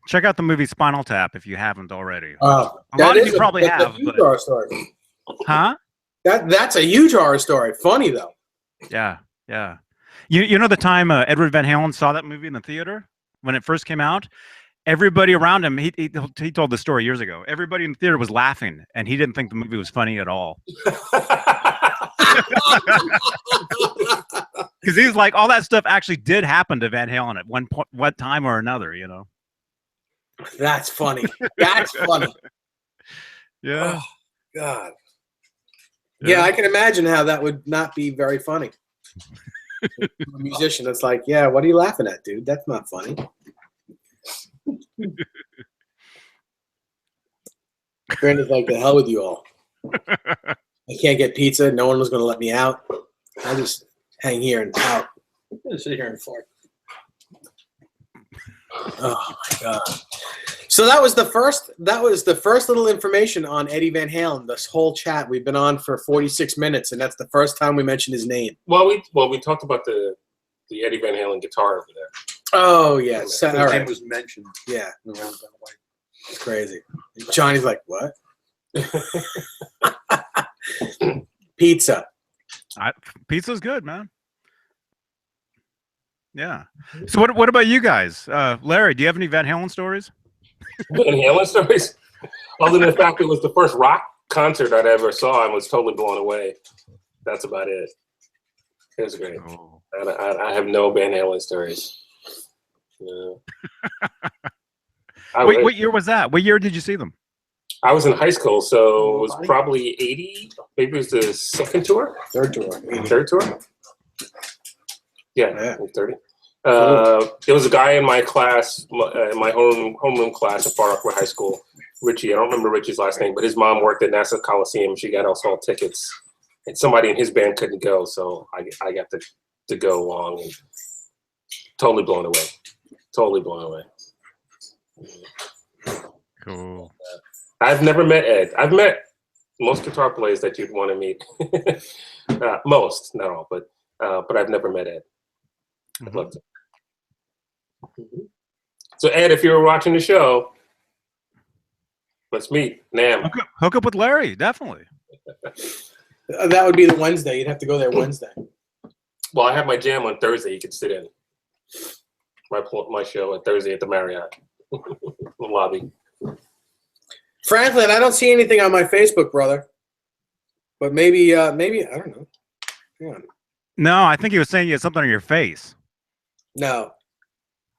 check out the movie Spinal Tap if you haven't already. A lot of you probably have. A huge horror story. Huh? That's a huge horror story. Funny though. Yeah. You know the time Edward Van Halen saw that movie in the theater when it first came out? Everybody around him, he told the story years ago. Everybody in the theater was laughing, and he didn't think the movie was funny at all. Because he's like, all that stuff actually did happen to Van Halen at one time or another, you know. That's funny. That's funny. Yeah. Oh, God. Yeah, I can imagine how that would not be very funny. A musician that's like, yeah, what are you laughing at, dude? That's not funny. Brandon's like, the hell with you all. I can't get pizza. No one was going to let me out. I'll just hang here and out. I'm gonna sit here and fart. Oh my God. So that was the first little information on Eddie Van Halen. This whole chat we've been on for 46 minutes, and that's the first time we mentioned his name. Well, we talked about the Eddie Van Halen guitar over there. Oh yeah, so, all His right. name was mentioned. Yeah, Around that way. it's crazy. And Johnny's like, what? Pizza. Pizza's good, man. Yeah. So what about you guys? Larry, do you have any Van Halen stories? Van Halen stories? Other than the fact it was the first rock concert I'd ever saw and was totally blown away. That's about it. It was great. Oh. I have no Van Halen stories. No. What year was that? What year did you see them? I was in high school, so it was probably 80. Maybe it was the second tour? Third tour. Third tour? Yeah, 30. There was a guy in my class, my homeroom class at Far Rockaway High School, Richie. I don't remember Richie's last name, but his mom worked at Nassau Coliseum. She got us all tickets, and somebody in his band couldn't go, so I got to go along, and totally blown away. Totally blown away. Cool. I've never met Ed. I've met most guitar players that you'd want to meet. Most, not all, but I've never met Ed. I'd love to. So Ed, if you were watching the show, let's meet. Nam. Hook up with Larry, definitely. That would be the Wednesday. You'd have to go there Wednesday. Well, I have my jam on Thursday. You could sit in my show on Thursday at the Marriott lobby. Franklin, I don't see anything on my Facebook, brother. But maybe I don't know. Hang on. No, I think he was saying you had something on your face. No.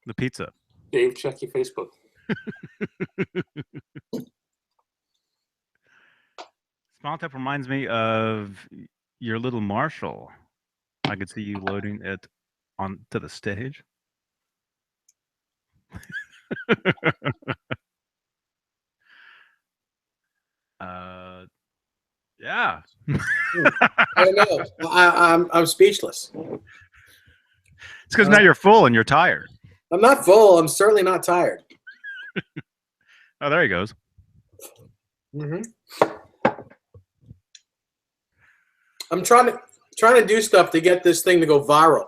The pizza. Dave, check your Facebook. Spinal Tap reminds me of your little Marshall. I could see you loading it onto the stage. Yeah. I don't know. I'm speechless. It's because now you're full and you're tired. I'm not full. I'm certainly not tired. Oh, there he goes. I'm trying to do stuff to get this thing to go viral.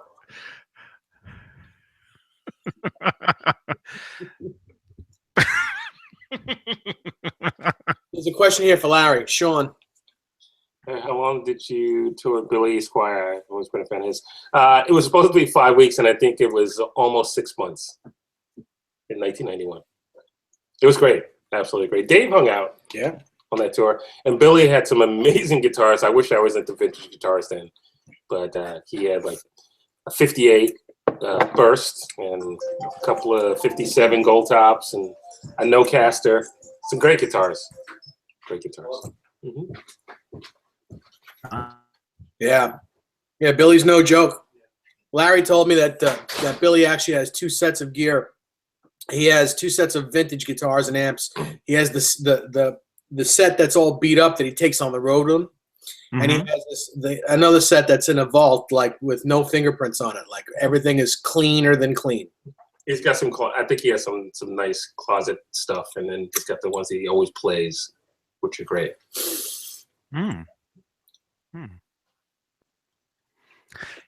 There's a question here for Larry. Sean. How long did you tour Billy Squire? I've always been a fan of his. It was supposed to be 5 weeks, and I think it was almost 6 months in 1991. It was great. Absolutely great. Dave hung out on that tour, and Billy had some amazing guitars. I wish I was into vintage guitars then, but he had like a 58 Burst and a couple of 57 Gold Tops and a No-Caster. Some great guitars. Great guitars. Yeah, Billy's no joke. Larry told me that that Billy actually has 2 sets of gear. He has 2 sets of vintage guitars and amps. He has the set that's all beat up that he takes on the road with him, And he has another set that's in a vault, like with no fingerprints on it. Like everything is cleaner than clean. He's got some. I think he has some nice closet stuff, and then he's got the ones that he always plays, which are great.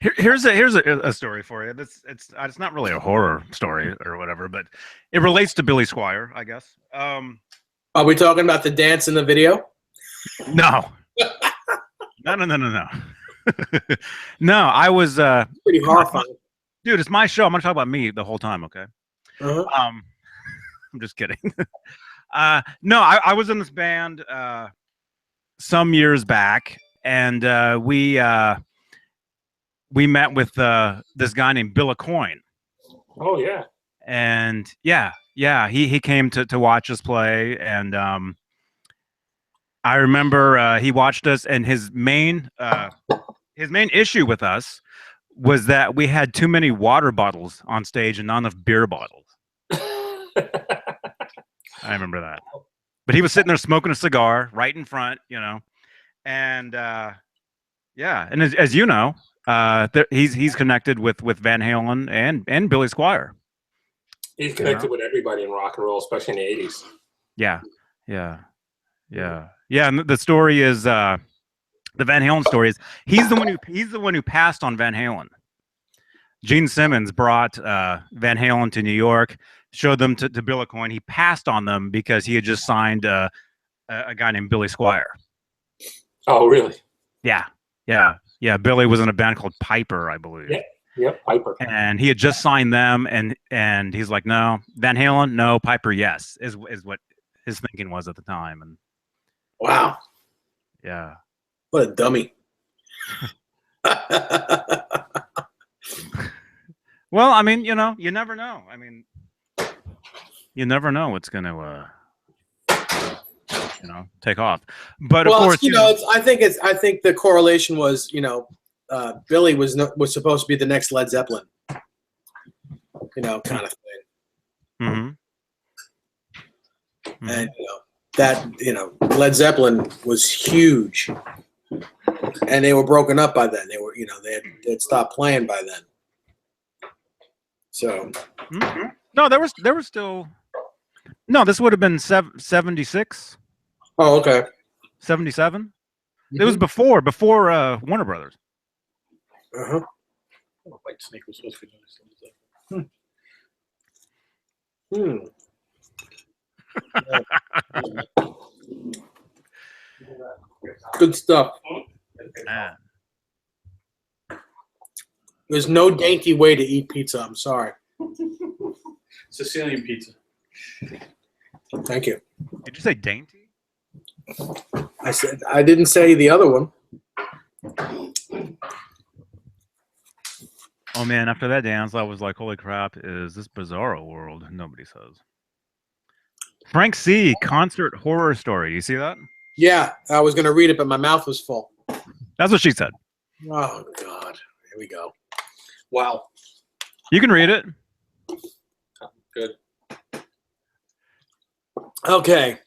Here's a story for you. It's not really a horror story or whatever, but it relates to Billy Squire, I guess. Are we talking about the dance in the video? No. No. No, I was Pretty horrifying. dude, it's my show. I'm gonna talk about me the whole time, okay? Uh-huh. I'm just kidding. No, I was in this band some years back, and we met with this guy named Bill Coyne. Oh yeah. And yeah, he came to watch us play, and I remember he watched us, and his main issue with us was that we had too many water bottles on stage and not enough beer bottles. I remember that. But he was sitting there smoking a cigar right in front, and yeah, and as you know, he's connected with Van Halen and Billy Squire. He's connected with everybody in rock and roll, especially in the 80s. Yeah. And the story is the Van Halen story is he's the one who passed on Van Halen. Gene Simmons brought Van Halen to New York, showed them to Bill Coyne. He passed on them because he had just signed a guy named Billy Squire. Oh, really? Yeah. Billy was in a band called Piper, I believe. Yep, Piper. And he had just signed them, and he's like, no, Van Halen, no, Piper, yes, is what his thinking was at the time. And wow. Yeah. What a dummy. Well, I mean, you never know. I mean, you never know what's going to, take off. But of course, I think the correlation was, Billy was supposed to be the next Led Zeppelin, kind of thing. Mm-hmm. And Led Zeppelin was huge, and they were broken up by then. They were, they'd stopped playing by then. So, no, there was still. No, this would have been 76. Oh, okay. 77. Mm-hmm. It was before Warner Brothers. Uh-huh. White Snake was supposed to be Good stuff. There's no dainty way to eat pizza. I'm sorry. Sicilian pizza. Thank you. Did you say dainty? I didn't say the other one. Oh man, after that dance, I was like, holy crap, is this bizarro world? Nobody says. Frank C. Concert horror story. You see that? Yeah, I was going to read it, but my mouth was full. That's what she said. Oh, God. Here we go. Wow. You can read it. Good. Okay.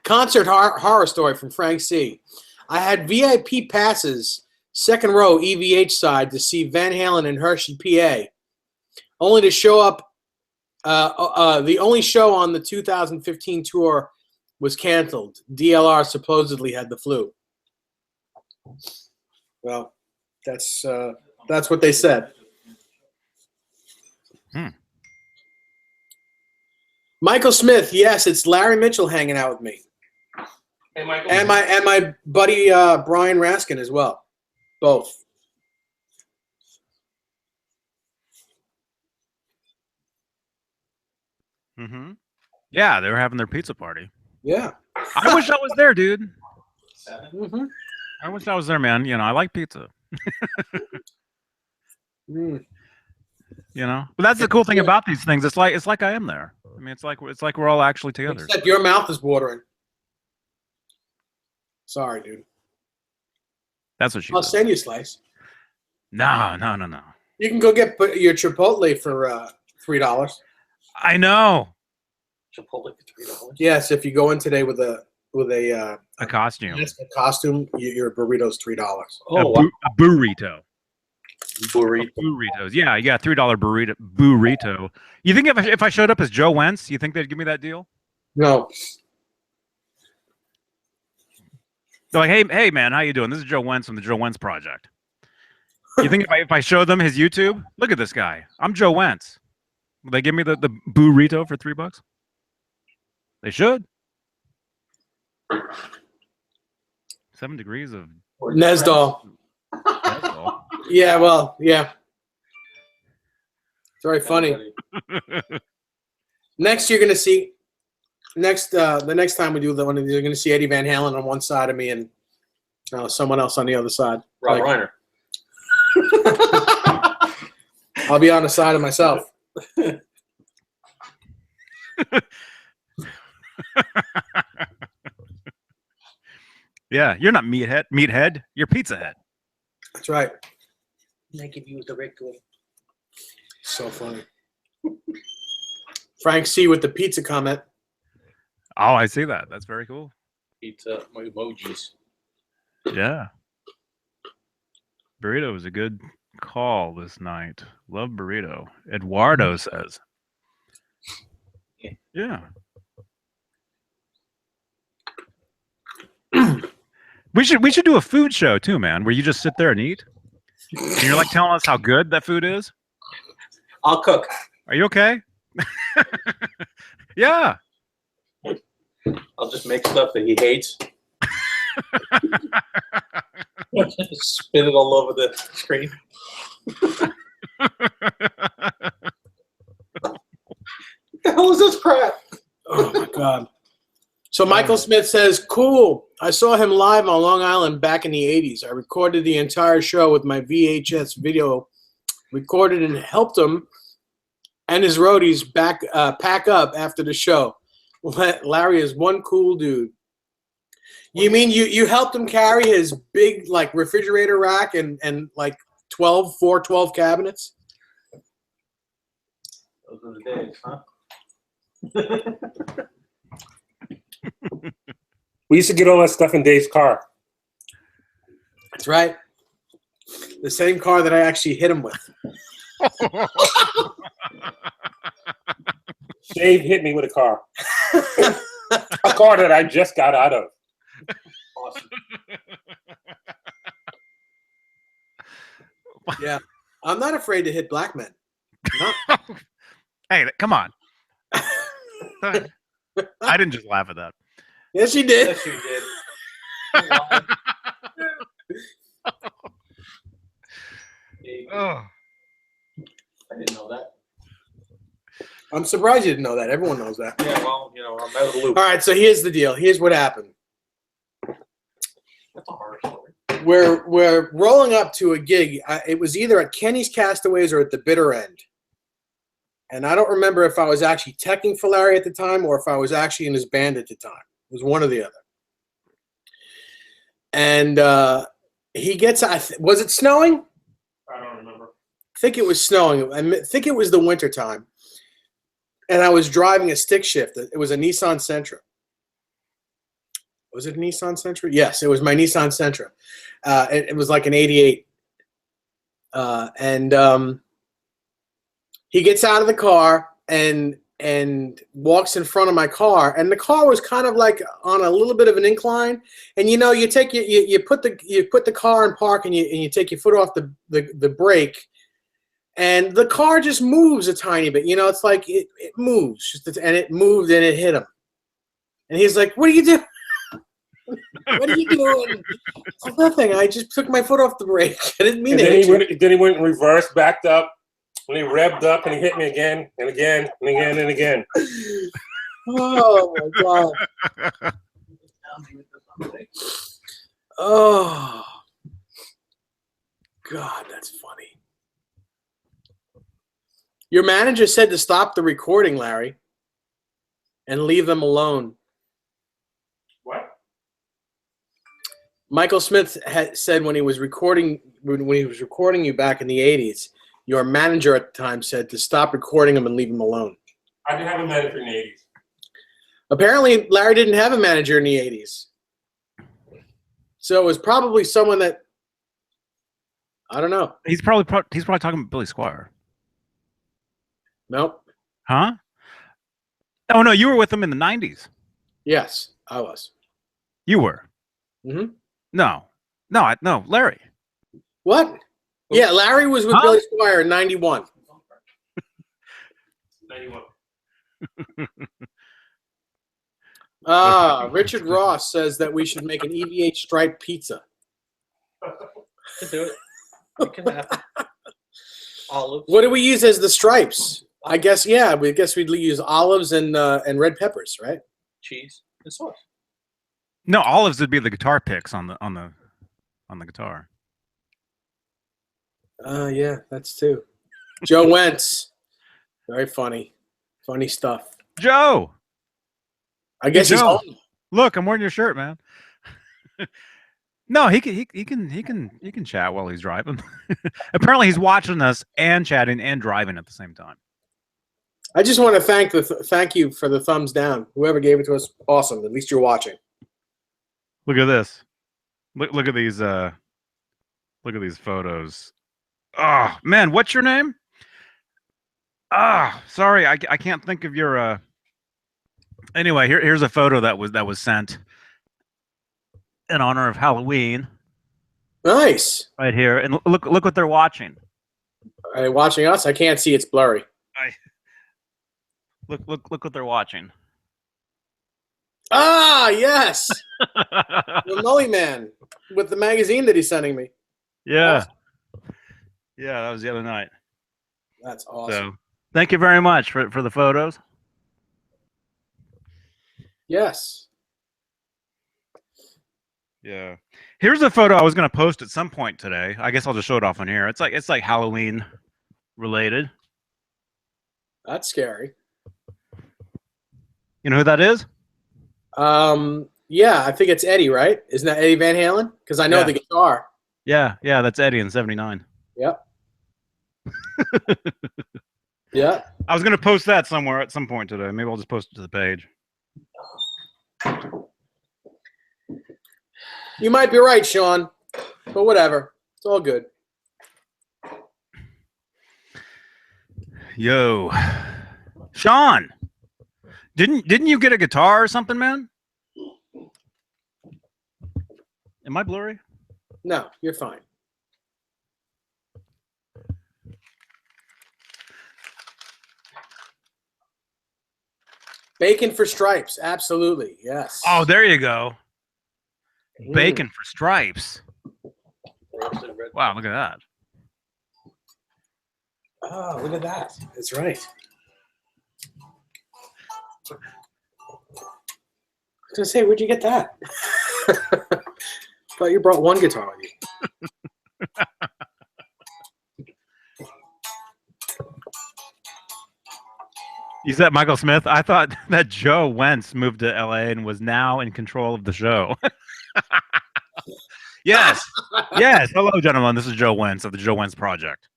Concert horror story from Frank C. I had VIP passes, second row EVH side, to see Van Halen in Hershey, PA, only to show up. The only show on the 2015 tour was canceled. DLR supposedly had the flu. Well, that's what they said. Michael Smith, yes, it's Larry Mitchell hanging out with me. Hey, Michael. And my buddy Brian Raskin as well. Both. Mm-hmm. Yeah, they were having their pizza party. Yeah. I wish I was there, dude. Mm-hmm. I wish I was there, man. I like pizza. But that's the cool thing about these things. It's like I am there. I mean, it's like we're all actually together. Except your mouth is watering. Sorry, dude. That's what she I'll said. send you a slice. No. You can go get your Chipotle for $3. I know. Chipotle for $3. Yes, if you go in today with a costume. a costume, your burrito's $3. Oh, wow. A burrito. Burrito. Burritos. Yeah, $3 burrito. You think if I showed up as Joe Wentz, you think they'd give me that deal? No. They're like, hey man, how you doing? This is Joe Wentz from the Joe Wentz Project. You think if I show them his YouTube, look at this guy. I'm Joe Wentz. Will they give me the burrito for $3? They should. 7 degrees of Nesdall. Nesdall. Yeah, well, yeah. It's very funny. Next, you're gonna see. The next time we do the one, you're gonna see Eddie Van Halen on one side of me and someone else on the other side. Rob Reiner. I'll be on the side of myself. Yeah, you're not meathead. You're pizza head. That's right. I give you the regular. So funny. Frank C with the pizza comment. Oh, I see that. That's very cool. Pizza emojis. Yeah. Burrito was a good call this night. Love burrito. Eduardo says. Yeah. We should do a food show too, man, where you just sit there and eat. And you're like telling us how good that food is. I'll cook. Are you okay? Yeah. I'll just make stuff that he hates. Spit it all over the screen. What the hell is this crap? Oh my God. So Michael Smith says, cool. I saw him live on Long Island back in the 80s. I recorded the entire show with my VHS video, recorded and helped him and his roadies pack up after the show. Larry is one cool dude. You mean you helped him carry his big like refrigerator rack and like 12 cabinets? Those are the days, huh? We used to get all that stuff in Dave's car. That's right. The same car that I actually hit him with. Dave hit me with a car. A car that I just got out of. Awesome. Yeah. I'm not afraid to hit black men. No. Hey, come on. I didn't just laugh at that. Yes, you did. Yes, you did. Oh. I didn't know that. I'm surprised you didn't know that. Everyone knows that. Yeah, well, I'm out of the loop. All right, so here's the deal. Here's what happened. That's a horror story. We're rolling up to a gig. It was either at Kenny's Castaways or at the Bitter End. And I don't remember if I was actually teching for Larry at the time or if I was actually in his band at the time. It was one or the other. And he gets, was it snowing? I don't remember. I think it was snowing. I think it was the winter time. And I was driving a stick shift. It was a Nissan Sentra. Was it a Nissan Sentra? Yes, it was my Nissan Sentra. It was like an 88. He gets out of the car and walks in front of my car, and the car was kind of like on a little bit of an incline. And you take you put the car in park and you take your foot off the brake, and the car just moves a tiny bit. It's like it moves, and it moved and it hit him. And he's like, "What are you doing? What are you doing?" It's nothing. I just took my foot off the brake. I didn't mean it. Then he went in reverse, backed up, and he revved up, and he hit me again and again and again and again. Oh my God. Oh God, that's funny. Your manager said to stop the recording, Larry, and leave them alone. What? Michael Smith had said when he was recording you back in the 80s, your manager at the time said to stop recording him and leave him alone. I didn't have a manager in the 80s. Apparently, Larry didn't have a manager in the 80s. So it was probably someone that, I don't know. He's probably talking about Billy Squire. Nope. Huh? Oh no, you were with him in the 90s. Yes, I was. You were. Mm-hmm. No, Larry. What? Yeah, Larry was with Billy Squire in 91. 91. Richard Ross says that we should make an EVH striped pizza. Can do it. It can happen. Olives. What do we use as the stripes? I guess we'd use olives and red peppers, right? Cheese and sauce. No, olives would be the guitar picks on the guitar. Yeah, that's too. Joe Wentz, very funny stuff. Joe, I guess he's Joe. home. Look, I'm wearing your shirt, man. No, he can chat while he's driving. Apparently, he's watching us and chatting and driving at the same time. I just want to thank you for the thumbs down. Whoever gave it to us, awesome. At least you're watching. Look at this. Look at these. Look at these photos. Oh man, what's your name? Sorry, I can't think of your. Anyway, here's a photo that was sent in honor of Halloween. Nice. Right here, and look what they're watching. Are they watching us? I can't see. It's blurry. Look what they're watching. Yes. The Mully Man with the magazine that he's sending me. Yeah. Awesome. Yeah, that was the other night. That's awesome. So, thank you very much for the photos. Yes. Yeah. Here's a photo I was going to post at some point today. I guess I'll just show it off on here. It's like Halloween related. That's scary. You know who that is? Yeah, I think it's Eddie, right? Isn't that Eddie Van Halen? Because I know the guitar. Yeah, that's Eddie in '79. Yep. Yeah. I was going to post that somewhere at some point today. Maybe I'll just post it to the page. You might be right, Sean, but whatever. It's all good. Yo, Sean, didn't you get a guitar or something, man? Am I blurry? No, you're fine. Bacon for stripes, absolutely, yes. Oh, there you go. Bacon for stripes. Wow, look at that. Oh, look at that. That's right. I was going to say, where'd you get that? Thought you brought one guitar with you. You said Michael Smith? I thought that Joe Wentz moved to LA and was now in control of the show. Yes. Hello, gentlemen. This is Joe Wentz of the Joe Wentz Project.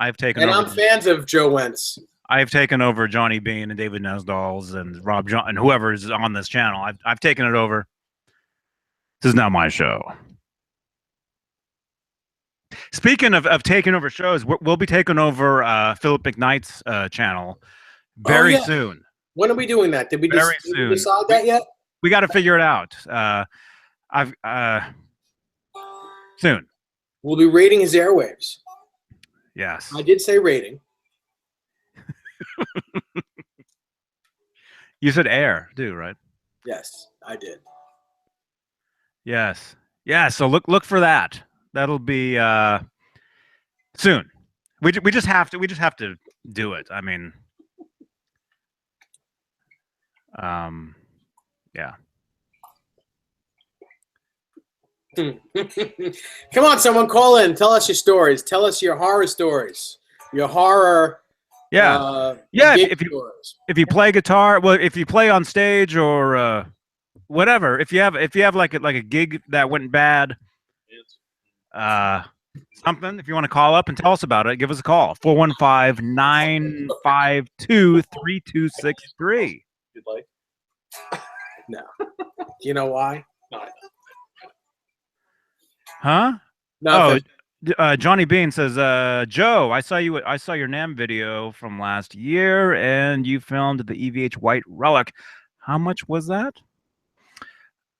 I've taken and over. I'm fans of Joe Wentz. I've taken over Johnny Beane and David Nesdall's and Rob John and whoever is on this channel. I've taken it over. This is now my show. Speaking of taking over shows, we'll be taking over Philip McKnight's channel very soon. When are we doing that? Did we decide that yet? We got to figure it out. Soon. We'll be rating his airwaves. Yes. I did say rating. You said air, too, right? Yes, I did. Yes. Yeah. So look for that. That'll be soon. We just have to do it. I mean, yeah. Come on, someone call in. Tell us your stories. Tell us your horror stories. Your horror. If you play guitar, well, if you play on stage or whatever, if you have like a gig that went bad, something. If you want to call up and tell us about it, give us a call. 415-952-3263. You'd like. You know why? Huh? Nothing. Johnny Bean says, Joe, I saw your NAM video from last year, and you filmed the EVH White Relic. How much was that?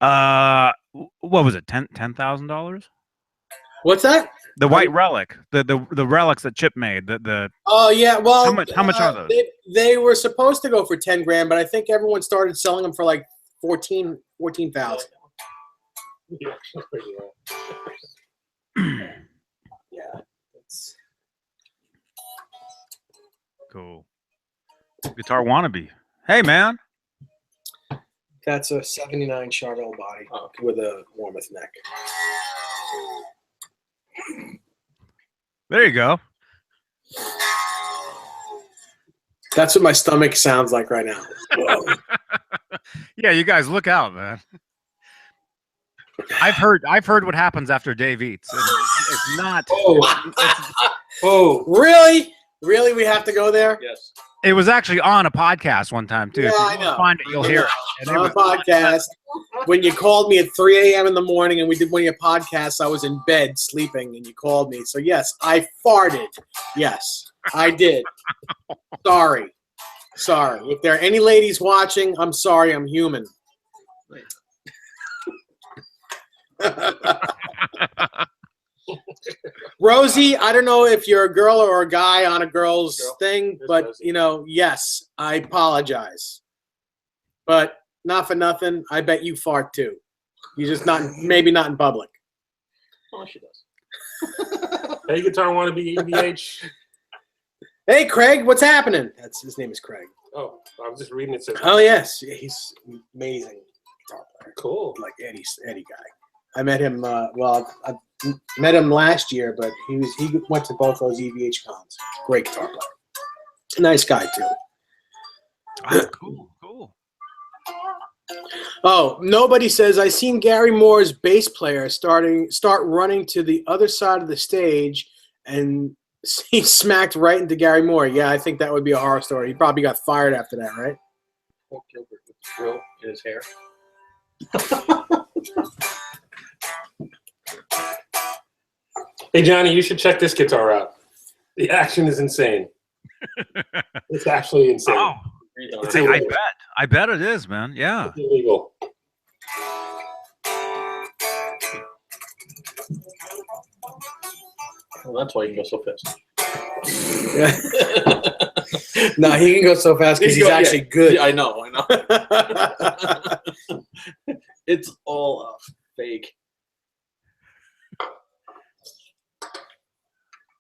What was it? $10,000? What's that? The White Relic, the relics that Chip made. Oh yeah. Well, how much are those? They were supposed to go for 10 grand, but I think everyone started selling them for like 14,000. Yeah. Yeah. Cool. Guitar wannabe. Hey man. That's a 79 Charvel body with a Warmouth neck. There you go. That's what my stomach sounds like right now. Yeah, you guys look out, man. I've heard what happens after Dave eats. It's not. Oh, really? Really? We have to go there? Yes. It was actually on a podcast one time too. Yeah, If you I know. find it, you'll hear it. And On a podcast. When you called me at 3 a.m. in the morning and we did one of your podcasts, I was in bed sleeping and you called me. So yes, I farted. Yes, I did. Sorry. If there are any ladies watching, I'm sorry. I'm human. Rosie, I don't know if you're a girl or a guy on a girl's thing, but yes, I apologize. But not for nothing, I bet you fart too. You just maybe not in public. Oh, she does. Hey, Guitar Wannabe EVH. Hey, Craig, what's happening? His name is Craig. Oh, I was just reading it. Oh yes, he's amazing guitar player. Cool. Like Eddie guy. I met him. I met him last year, but he went to both those EVH cons. Great guitar player. Nice guy too. Oh, cool. Oh, nobody says I seen Gary Moore's bass player start running to the other side of the stage, and he smacked right into Gary Moore. Yeah, I think that would be a horror story. He probably got fired after that, right? Paul Gilbert with the drill in his hair. Hey, Johnny, you should check this guitar out. The action is insane. It's actually insane. Oh, It's I illegal. bet. I bet it is, man. Yeah. It's illegal. Well, that's why you go so fast. No, he can go so fast because he's actually good. Yeah, I know. It's all fake.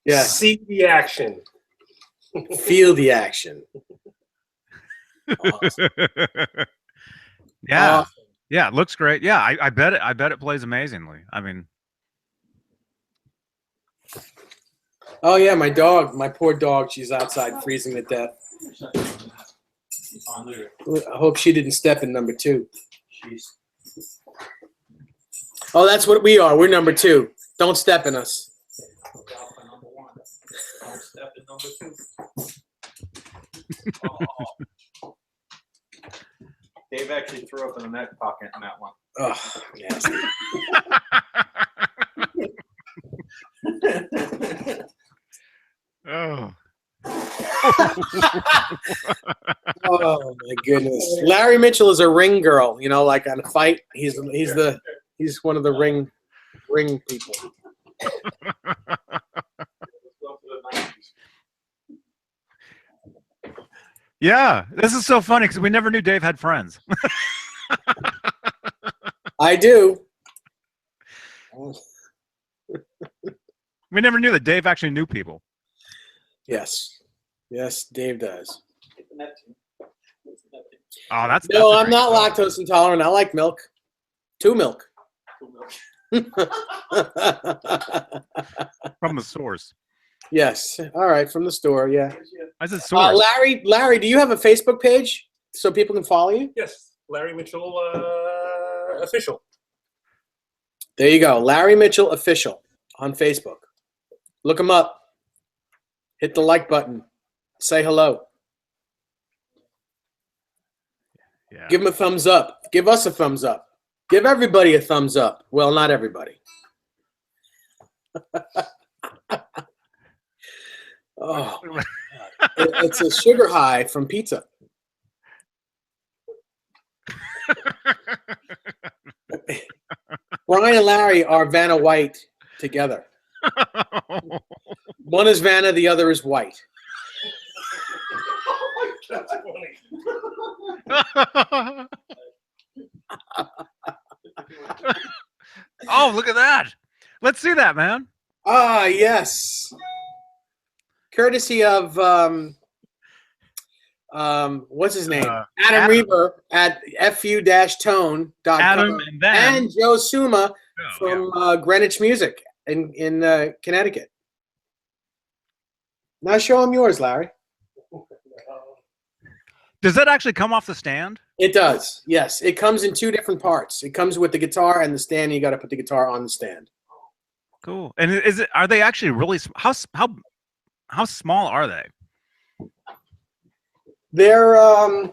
Yeah, See the action. feel the action. Awesome. Yeah. Awesome. Yeah, it looks great. Yeah, I bet it plays amazingly. I mean, Oh yeah, my poor dog, she's outside freezing to death. I hope she didn't step in number 2. Oh, that's what we are. We're number 2. Don't step in us. Dave actually threw up in the neck pocket in that one. Oh, nasty. oh. Oh my goodness. Larry Mitchell is a ring girl, like on a fight. He's one of the ring people. Yeah, this is so funny because we never knew Dave had friends. I do. We never knew that Dave actually knew people. Yes. Yes, Dave does. Oh, that's No, a I'm great not thought. lactose intolerant. I like milk. 2 milk. From the source. Yes. All right, from the store, yeah. I said source. Larry, do you have a Facebook page so people can follow you? Yes, Larry Mitchell official. There you go. Larry Mitchell Official on Facebook. Look him up. Hit the like button. Say hello. Yeah. Give him a thumbs up. Give us a thumbs up. Give everybody a thumbs up. Well, not everybody. Oh, my God. It's a sugar high from pizza. Brian and Larry are Vanna White together. One is Vanna, the other is White. That's funny. Oh, look at that. Let's see that, man. Ah, yes. Courtesy of what's his name? Adam Reber at fu-tone.com Adam and Joe Suma Oh, from Greenwich Music in Connecticut. Now show him yours, Larry. Does that actually come off the stand? It does. Yes, it comes in two different parts. It comes with the guitar and the stand. And you got to put the guitar on the stand. Cool. And is it? Are they actually really? How small are they? They're I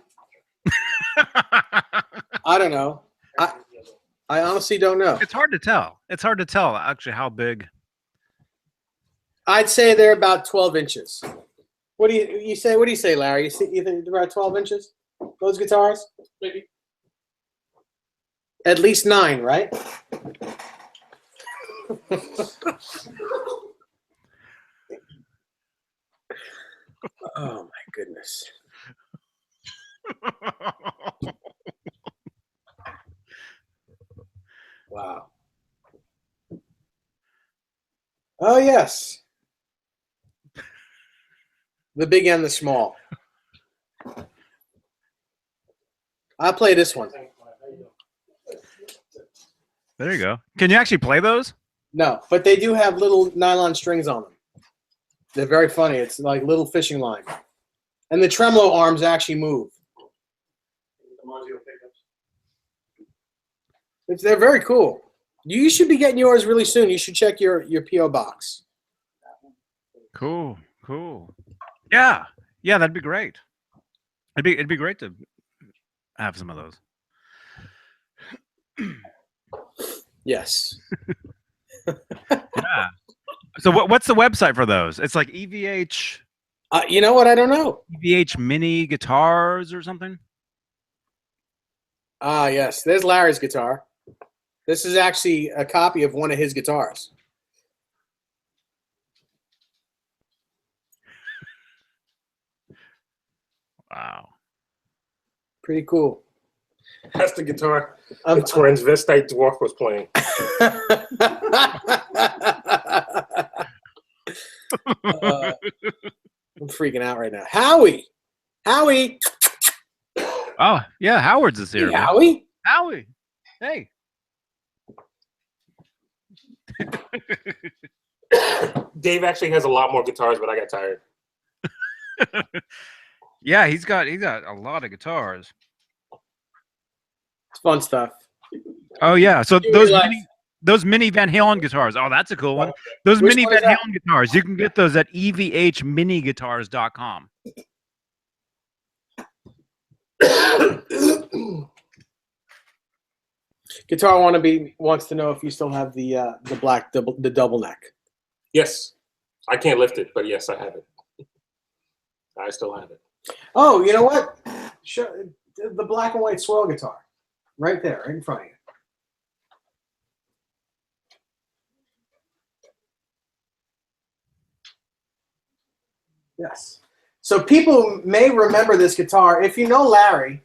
don't know. I honestly don't know. It's hard to tell. It's hard to tell actually how big. I'd say they're about 12 inches. What do you say? What do you say, Larry? You think they're about 12 inches? Those guitars? Maybe. At least 9, right? Oh my goodness. Wow. Oh yes. The big and the small. I'll play this one. There you go. Can you actually play those? No, but they do have little nylon strings on them. They're very funny. It's like little fishing line. And the tremolo arms actually move. They're very cool. You should be getting yours really soon. You should check your P.O. box. Cool. Cool. Yeah. Yeah, that'd be great. It'd be great to have some of those. Yes. Yeah. So what's the website for those? It's like EVH. You know what? I don't know. EVH mini guitars or something. Ah, yes. There's Larry's guitar. This is actually a copy of one of his guitars. Wow. Pretty cool. That's the guitar the transvestite dwarf was playing. I'm freaking out right now. Howie! Howie! Oh, yeah. Howard's is here. Hey, Howie! Howie. Hey. Dave actually has a lot more guitars, but I got tired. Yeah, he's got a lot of guitars. It's fun stuff. Oh yeah, so Relax. those mini Van Halen guitars. Oh, that's a cool one. Those Which mini one is Van that? Halen guitars. You can get those at evhminiguitars.com. Guitar Wannabe wants to know if you still have the black the double neck. Yes. I can't lift it, but yes, I have it. I still have it. Oh, you know what? The black and white swirl guitar. Right there, right in front of you. Yes. So people may remember this guitar. If you know Larry,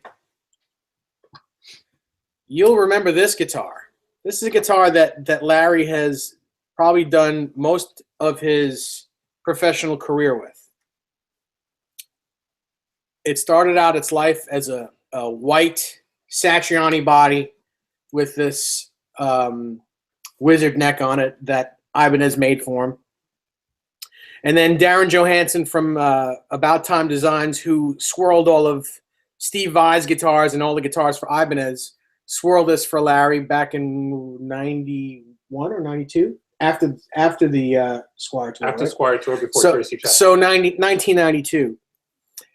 you'll remember this guitar. This is a guitar that Larry has probably done most of his professional career with. It started out its life as a white Satriani body with this wizard neck on it that Ibanez made for him. And then Darren Johansson from About Time Designs, who swirled all of Steve Vai's guitars and all the guitars for Ibanez, swirled this for Larry back in 91 or 92 after the Squire tour. After right? Squire tour, before So, Tracy Chapman. so 1992.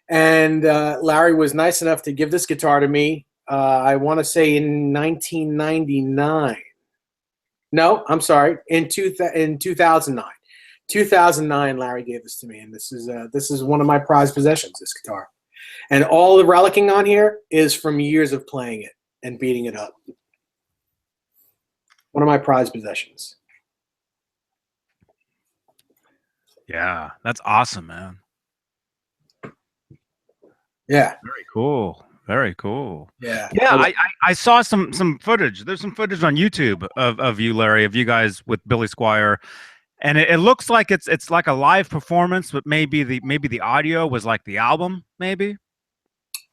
And Larry was nice enough to give this guitar to me I want to say in 1999. No, I'm sorry, in 2009. 2009, Larry gave this to me, and this is one of my prized possessions. This guitar, and all the relicking on here is from years of playing it and beating it up. One of my prized possessions. Yeah, that's awesome, man. Yeah. Very cool. Very cool. Yeah. Yeah, I saw some footage. There's some footage on YouTube of you, Larry, of you guys with Billy Squire. And it looks like it's like a live performance, but maybe the audio was like the album, maybe.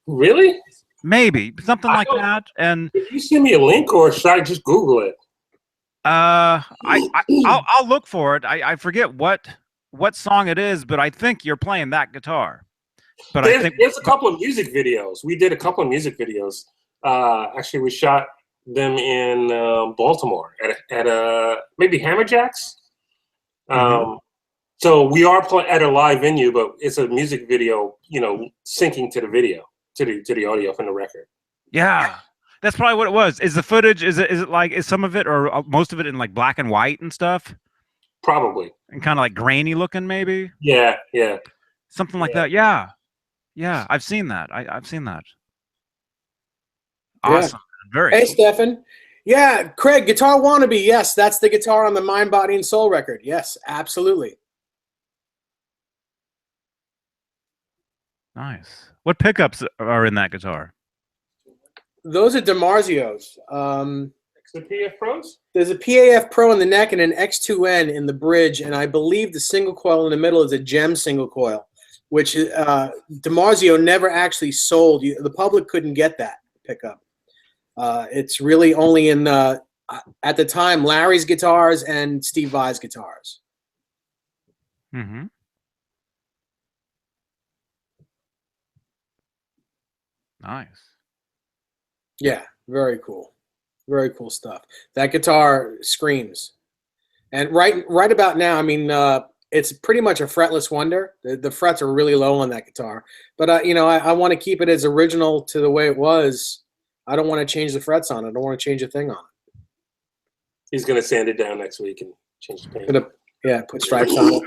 Really? Maybe something like that. And Did you send me a link, or should I just Google it? I'll look for it. I forget what song it is, but I think you're playing that guitar. But there's a couple of music videos. We did a couple of music videos. Actually, we shot them in Baltimore at maybe Hammerjacks. So we are at a live venue, but it's a music video, syncing to the video, to the audio from the record. Yeah, that's probably what it was. Is the footage? Is it like is some of it or most of it in like black and white and stuff? Probably. And kind of like grainy looking, maybe. Yeah. Something like that. Yeah. I've seen that. I've seen that. Awesome. Yeah. Very. Hey, cool. Stefan. Yeah, Craig, Guitar Wannabe. Yes, that's the guitar on the Mind, Body, and Soul record. Yes, absolutely. Nice. What pickups are in that guitar? Those are DiMarzios. The PF Pros? There's a PAF Pro in the neck and an X2N in the bridge, and I believe the single coil in the middle is a Gem single coil, which DiMarzio never actually sold. The public couldn't get that pickup. It's really only in, at the time, Larry's guitars and Steve Vai's guitars. Mm-hmm. Nice. Yeah, very cool. Very cool stuff. That guitar screams. And right about now, I mean, it's pretty much a fretless wonder. The frets are really low on that guitar. But, I want to keep it as original to the way it was. I don't want to change the frets on it. I don't want to change a thing on it. He's going to sand it down next week and change the paint. Put stripes on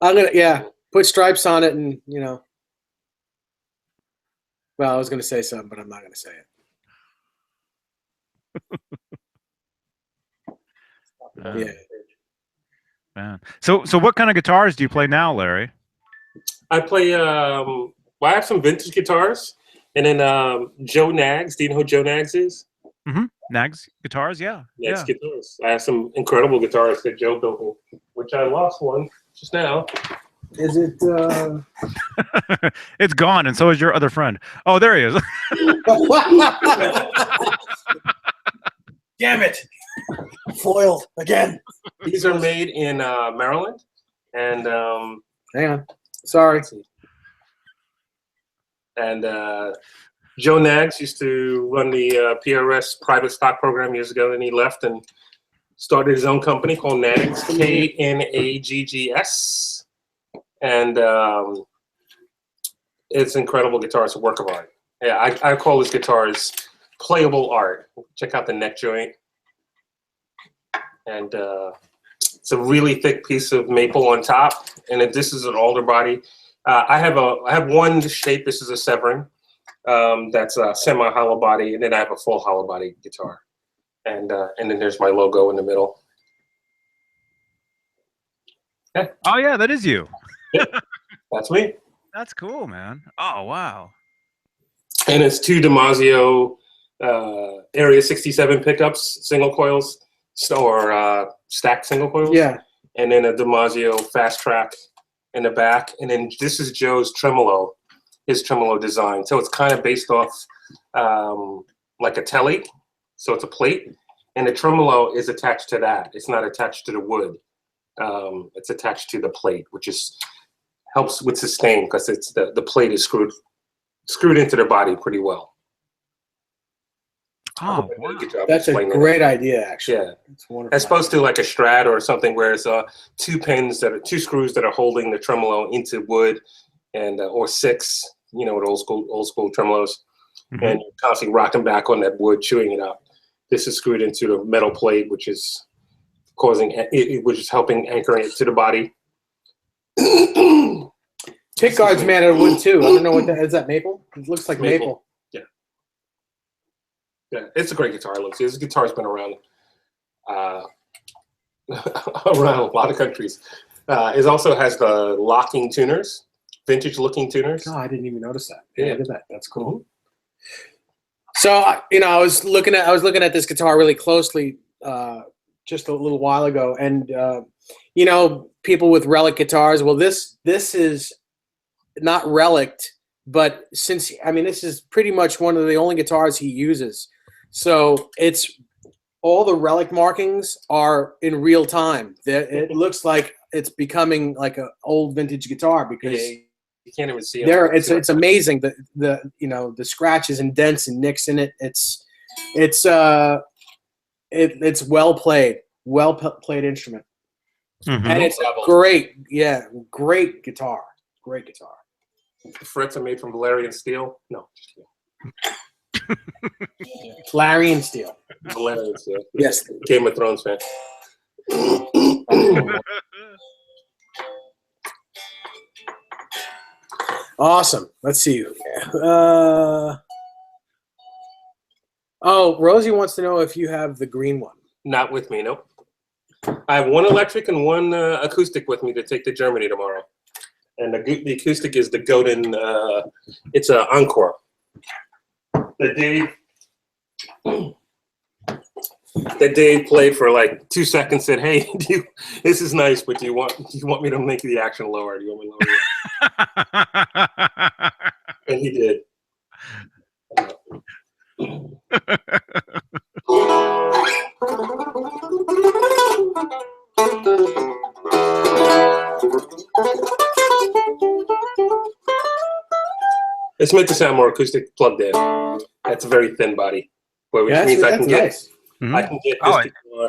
it. Put stripes on it and, well, I was going to say something, but I'm not going to say it. Yeah. Man. So what kind of guitars do you play now, Larry? I play, I have some vintage guitars. And then Joe Nags. Do you know who Joe Nags is? Mm-hmm. Nags guitars, yeah. Nags guitars. I have some incredible guitars that Joe built me, which I lost one just now. Is it? It's gone, and so is your other friend. Oh, there he is. Damn it! Foiled again. These are made in Maryland, and hang on, sorry. And Joe Nags used to run the PRS private stock program years ago, and he left and started his own company called Nags, Knaggs. And it's incredible guitar. It's a work of art. Yeah, I call his guitars playable art. Check out the neck joint. And it's a really thick piece of maple on top. And this is an alder body. I have one shape. This is a Severin. That's a semi-hollow body. And then I have a full hollow body guitar. And then there's my logo in the middle. Yeah. Oh, yeah, that is you. That's me. That's cool, man. Oh, wow. And it's two DiMarzio Area 67 pickups, single coils, or stacked single coils. Yeah. And then a DiMarzio fast track in the back. And then this is Joe's tremolo, his tremolo design. So it's kind of based off like a telly. So it's a plate. And the tremolo is attached to that. It's not attached to the wood. It's attached to the plate, which helps with sustain because it's the plate is screwed into their body pretty well. Oh, wow. That's a great idea, actually. Yeah, it's wonderful. As opposed to like a Strat or something where it's two screws that are holding the tremolo into wood, and or six, with old school tremolos, Mhm. and you're constantly rocking back on that wood, chewing it out. This is screwed into the metal plate, which is helping anchor it to the body. Pick guard's made out of wood too. I don't know what that is. That maple? It looks like maple. Yeah, it's a great guitar. Look, this guitar's been around around a lot of countries. It also has the locking tuners, vintage looking tuners. Oh, I didn't even notice that. Yeah. Look at that. That's cool. So I was looking at this guitar really closely just a little while ago, and people with relic guitars. Well, this is not relict, but this is pretty much one of the only guitars he uses. So it's all the relic markings are in real time. It looks like it's becoming like an old vintage guitar because you can't even see it. It's amazing the scratches and dents and nicks in it. It's well played instrument, Mhm. and it's great. Yeah, great guitar. Great guitar. The frets are made from Valerian steel. No, just kidding. Valerian steel. Valerian steel. Yes. Game of Thrones fan. Awesome. Let's see. Rosie wants to know if you have the green one. Not with me, nope. I have one electric and one acoustic with me to take to Germany tomorrow. And the acoustic is the Godin, it's an Encore. That Dave played for like 2 seconds, said, "Hey, this is nice, but do you want me to make the action lower? Do you want me to lower it?" And he did. It's meant to sound more acoustic plugged in. That's a very thin body, which means I can get. Nice. I can get this.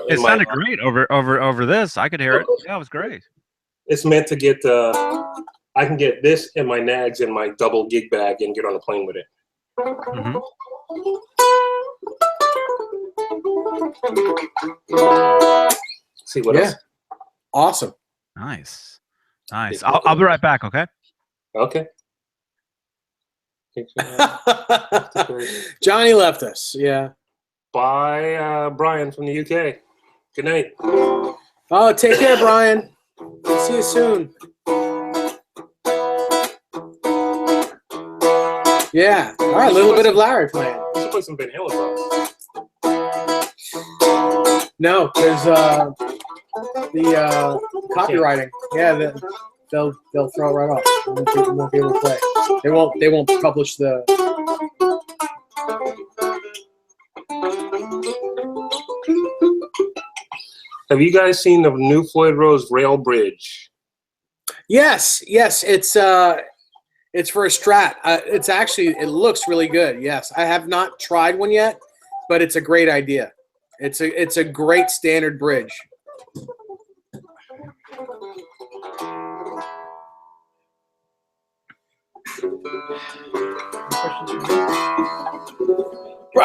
It sounded great over this. I could hear it. Yeah, it was great. It's meant to get. I can get this in my nags in my double gig bag and get on a plane with it. Mhm. See what else? Awesome. Nice. I'll be right back. Okay. Okay. Johnny left us. Yeah. Bye, Brian from the UK. Good night. Oh, take care, Brian. See you soon. Yeah. All right. A little bit of Larry playing. You should play some Van Halen songs. No, there's the copywriting. Yeah, they'll throw it right off. They won't be able to play. They won't publish the. Have you guys seen the new Floyd Rose Rail Bridge? Yes, it's for a Strat. It looks really good. Yes, I have not tried one yet, but it's a great idea. It's a great standard bridge.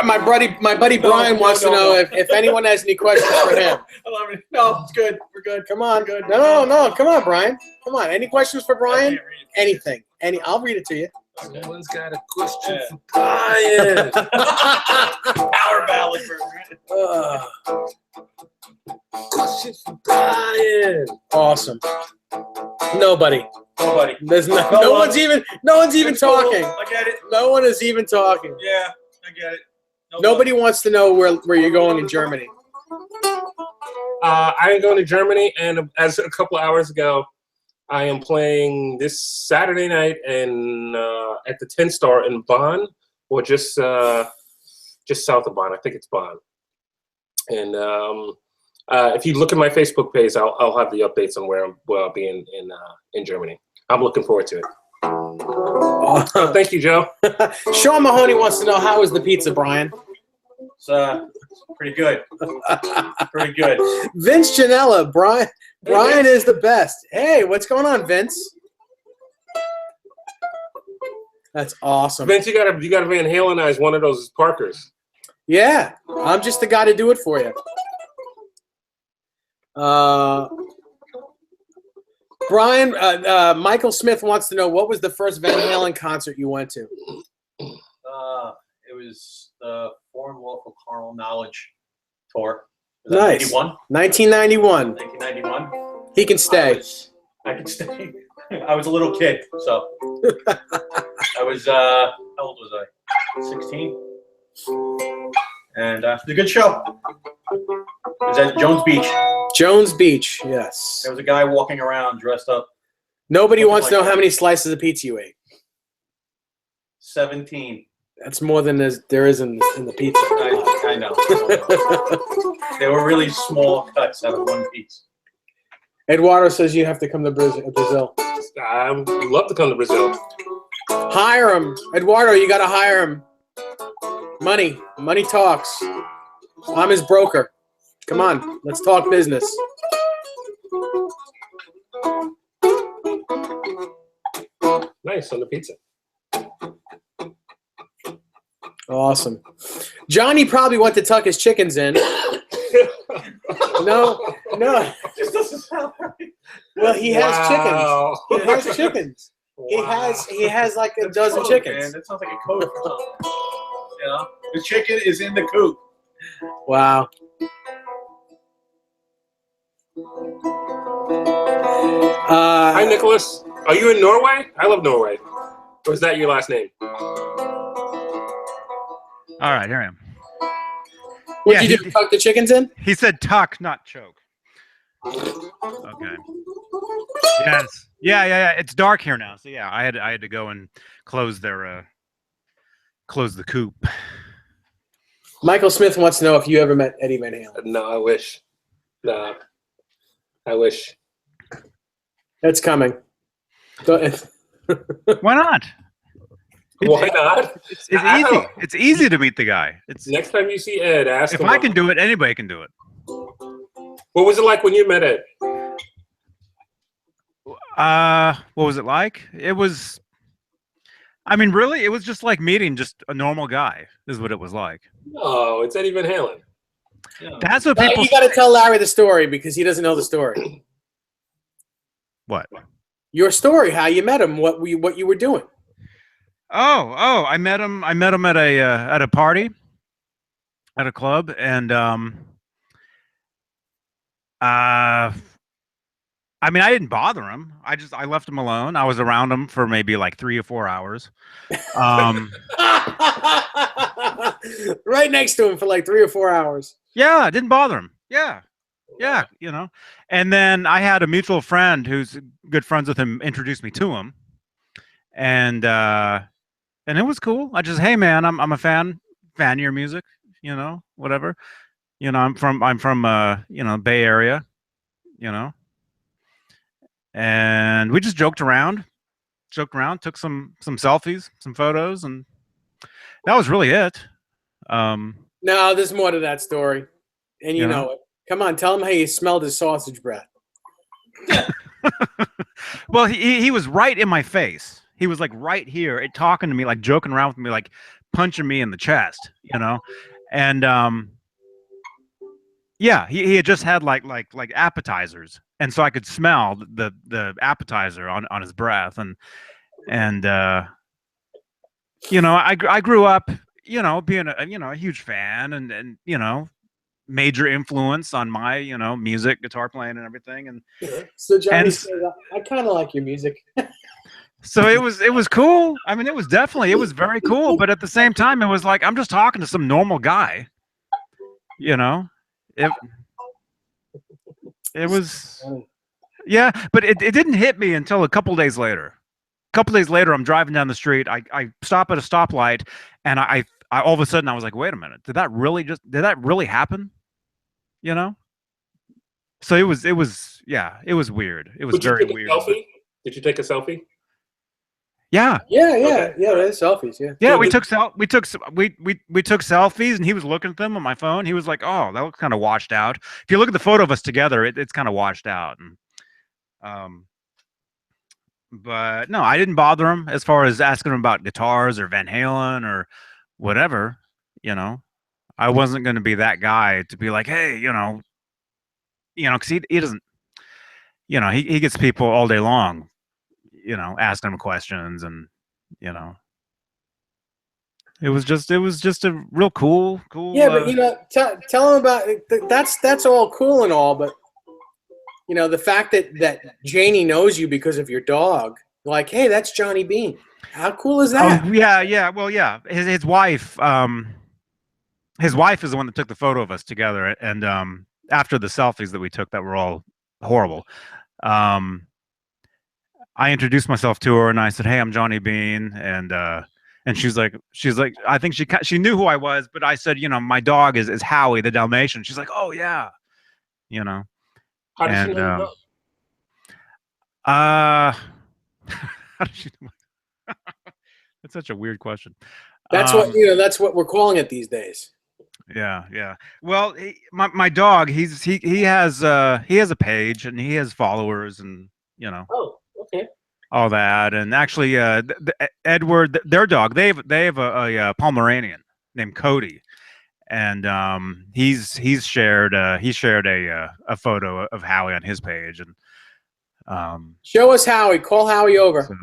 My buddy Brian wants to know if anyone has any questions for him. No, it's good. We're good. Come on. Good. No, come on, Brian. Come on. Any questions for Brian? Anything. I'll read it to you. Someone's got a question for Brian. Power ballad for Question for Brian. Awesome. Nobody. There's no one's even talking. I get it. No one is even talking. Yeah, I get it. Nobody wants to know where you're going in Germany. I am going to Germany, and as a couple hours ago, I am playing this Saturday night and at the 10 Star in Bonn, or just south of Bonn. I think it's Bonn. And if you look at my Facebook page, I'll have the updates on where I'll be in Germany. I'm looking forward to it. Thank you, Joe. Sean Mahoney wants to know, how is the pizza, Brian? It's pretty good. Pretty good. Vince Janella, Brian is the best. Hey, what's going on, Vince? That's awesome. Vince, you gotta Van Halenize one of those Parkers. Yeah, I'm just the guy to do it for you. Brian, Michael Smith wants to know, what was the first Van Halen concert you went to? It was the Foreign Local Carnal Knowledge tour. Was Nice. that 1991. 1991. He can stay. I can stay. I was a little kid, so I was. How old was I? 16. And it was a good show. It was at Jones Beach. Jones Beach, yes. There was a guy walking around dressed up. Nobody wants to know like how many slices of pizza you ate. 17. That's more than there is in the pizza. I know. They were really small cuts out of one piece. Eduardo says you have to come to Brazil. I would love to come to Brazil. Hire him. Eduardo, you got to hire him. Money. Money talks. I'm his broker. Come on. Let's talk business. Nice on the pizza. Awesome. Johnny probably went to tuck his chickens in. No. This doesn't sound right. Well, he has Wow. chickens. He has chickens. Wow. He has like a dozen Code, chickens. Man. That sounds like a code for something. You know? The chicken is in the coop. Wow. Hi, Nicholas. Are you in Norway? I love Norway. Or is that your last name? All right, here I am. What'd Yeah, you do? Tuck the chickens in? He said tuck, not choke. Okay. Yes. Yeah. It's dark here now, so yeah, I had to go and close the coop. Michael Smith wants to know if you ever met Eddie Van Halen. No, I wish. No, I wish. That's coming. Why not? Why not? It's easy. It's easy to meet the guy. It's Next time you see Ed, ask if him. I can do it, anybody can do it. What was it like when you met Ed? What was it like? It was. I mean, really, it was just like meeting just a normal guy. Is what it was like. Oh, it's Eddie Van Halen. Yeah. That's what people. You got to tell Larry the story because he doesn't know the story. What? Your story, how you met him, what you were doing. Oh! I met him. I met him at a party, at a club, and I mean, I didn't bother him. I left him alone. I was around him for maybe like 3 or 4 hours. Right next to him for like 3 or 4 hours. Yeah, it didn't bother him. Yeah, you know. And then I had a mutual friend who's good friends with him introduced me to him, and it was cool. I just, hey man, I'm a fan of your music, you know, whatever. You know, I'm from you know, Bay Area, you know. And we just joked around, took some selfies, some photos, and that was really it. No, there's more to that story, and you know it. Come on, tell him how you smelled his sausage breath. Well, he was right in my face. He was like right here, talking to me, like joking around with me, like punching me in the chest, you know, and yeah, he had just had like appetizers, and so I could smell the appetizer on his breath, and you know, I grew up, you know, being a huge fan, and you know, major influence on my, you know, music, guitar playing, and everything, and So Johnny says, I kind of like your music. so it was cool. I mean, it was very cool, but at the same time, it was like I'm just talking to some normal guy, you know. It was, yeah, but it didn't hit me until a couple days later. A couple days later, I'm driving down the street. I stop at a stoplight, and I all of a sudden I was like, wait a minute, did that really happen? You know? So it was yeah, it was weird. It was very weird. Did you take a selfie? Yeah. Yeah. There's selfies. Yeah, we took selfies, and he was looking at them on my phone. He was like, "Oh, that looks kind of washed out." If you look at the photo of us together, it's kind of washed out. And But no, I didn't bother him as far as asking him about guitars or Van Halen or whatever. You know, I wasn't going to be that guy to be like, hey, because he doesn't, he gets people all day long, asking him questions, and you know, it was just a real cool. Yeah, but tell him about it. That's all cool and all, but the fact that Janie knows you because of your dog, like, hey, that's Johnny Beane. How cool is that? Oh yeah. Well, yeah. His wife is the one that took the photo of us together, and after the selfies that we took that were all horrible, I introduced myself to her and I said, "Hey, I'm Johnny Beane," and she's like, I think she knew who I was, but I said, my dog is Howie the Dalmatian. She's like, "Oh yeah," How does she and know you know? how does she know? That's such a weird question. That's that's what we're calling it these days. Yeah. Well, my dog, he has a page and he has followers and Oh, okay. all that. And actually, Edward, their dog, they have a Pomeranian named Cody, and he's shared a photo of Howie on his page, and Show us Howie. Call Howie over. so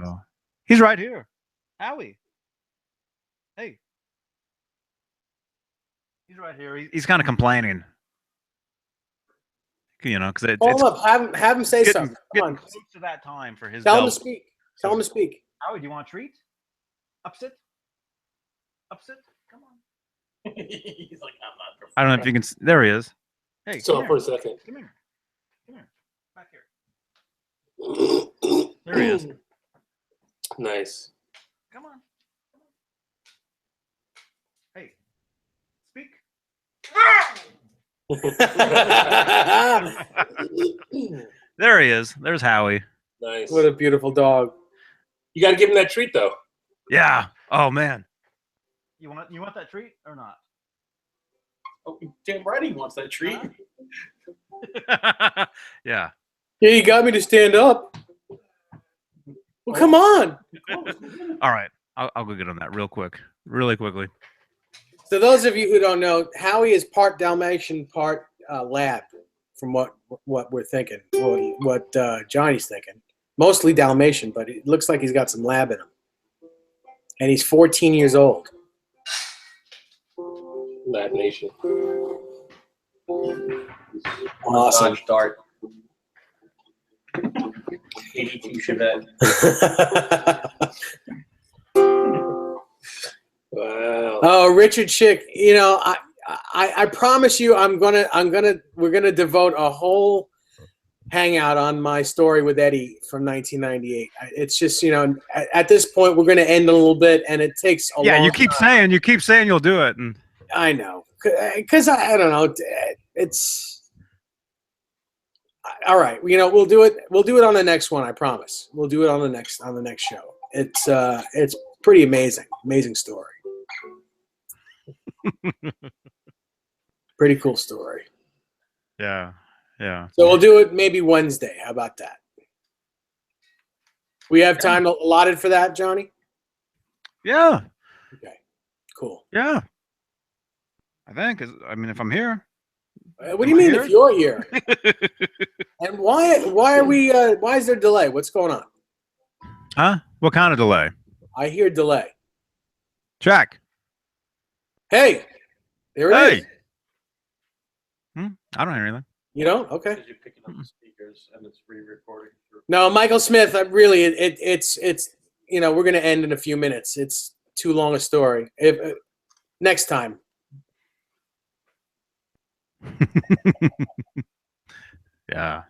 he's right here. Howie, hey. He's right here. He's kind of complaining, because Call it's him up. Have him say getting, something. Come getting on. close to that time for his. Tell him to speak. Tell him to speak. Howie, do you want a treat? Upsit? Come on. He's like, I'm not. I don't know if you can. There he is. Hey, So come for here. a second. Come here. Back here. There he is. Nice. Come on. Hey, speak. There he is. There's Howie. Nice. What a beautiful dog. You got to give him that treat, though. Yeah. Oh man. You want that treat or not? Oh, damn right he wants that treat. Yeah. Yeah, you got me to stand up. Well, come on. All right. I'll go get on that really quickly. So those of you who don't know, Howie is part Dalmatian, part lab, from what we're thinking, what Johnny's thinking. Mostly Dalmatian, but it looks like he's got some lab in him. And he's 14 years old. Lab Nation. Awesome. Dodge Dart. 82 Chevette. Wow. Oh, Richard Schick, I promise you we're gonna devote a whole hangout on my story with Eddie from 1998. It's just, at this point we're gonna end a little bit, and it takes a long You keep saying you'll do it, and I know, because I don't know, it's all right. We'll do it on the next one. I promise. We'll do it on the next show. It's pretty amazing story. Pretty cool story. yeah. So we'll do it maybe Wednesday. How about that? We have time allotted for that, Johnny? Yeah. Okay. Cool. Yeah. I think. If I'm here. What do you mean if you're here? And why are we? Why is there delay? What's going on? Huh? What kind of delay? I hear delay. Check. Hey, there it is. I don't hear anything. You don't? Okay. You're picking up the speakers and it's re-recording. No, Michael Smith. It's we're gonna end in a few minutes. It's too long a story. Next time. Yeah.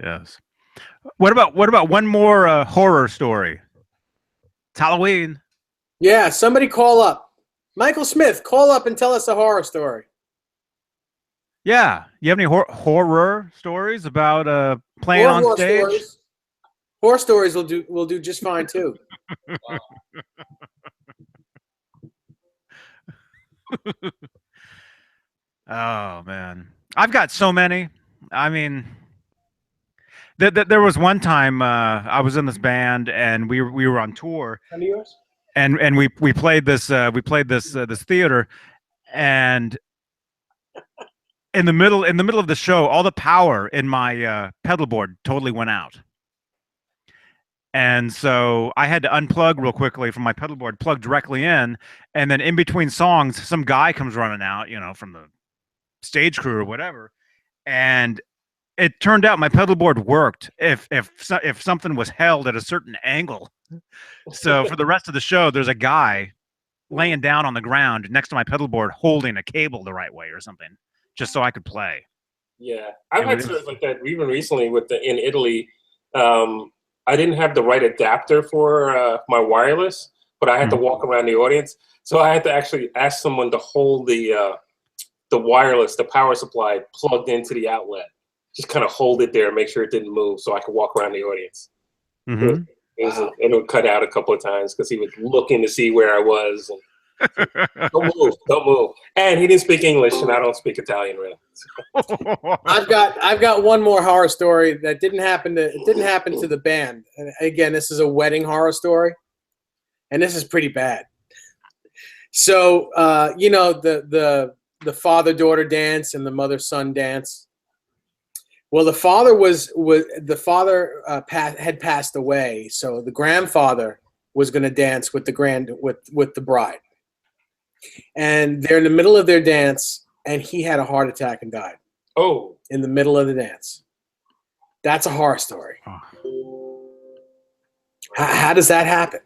Yes. What about one more horror story? It's Halloween. Yeah, somebody call up. Michael Smith, call up and tell us a horror story. Yeah. You have any horror stories about playing on stage? Horror stories will do just fine too. Wow. Oh man, I've got so many. I mean, There was one time I was in this band and we were on tour Friend of yours? and we played this this theater, and in the middle of the show, all the power in my pedal board totally went out. And so I had to unplug real quickly from my pedal board, plug directly in, and then in between songs, some guy comes running out, you know, from the stage crew or whatever, and it turned out my pedal board worked if something was held at a certain angle. So for the rest of the show, there's a guy laying down on the ground next to my pedal board holding a cable the right way or something, just so I could play. Yeah, I've had stories like that even recently in Italy. I didn't have the right adapter for my wireless, but I had to walk around the audience, so I had to actually ask someone to hold the wireless, the power supply, plugged into the outlet. Just kind of hold it there and make sure it didn't move, so I could walk around the audience. Mm-hmm. It would cut out a couple of times because he was looking to see where I was. And, don't move. And he didn't speak English, and I don't speak Italian really. I've got one more horror story that didn't happen to the band. And again, this is a wedding horror story, and this is pretty bad. So you know the father-daughter dance and the mother-son dance. Well, the father had passed away, so the grandfather was going to dance with the bride, and they're in the middle of their dance, and he had a heart attack and died. Oh, in the middle of the dance. That's a horror story. How does that happen?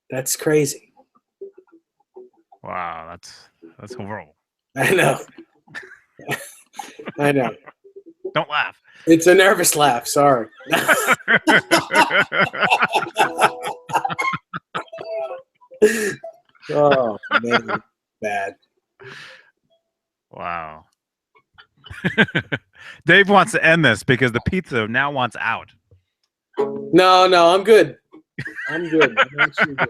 That's crazy. Wow, that's horrible. I know. I know. Don't laugh. It's a nervous laugh. Sorry. Oh, man. Bad. Wow. Dave wants to end this because the pizza now wants out. No, I'm good. I'm good. I'm actually good.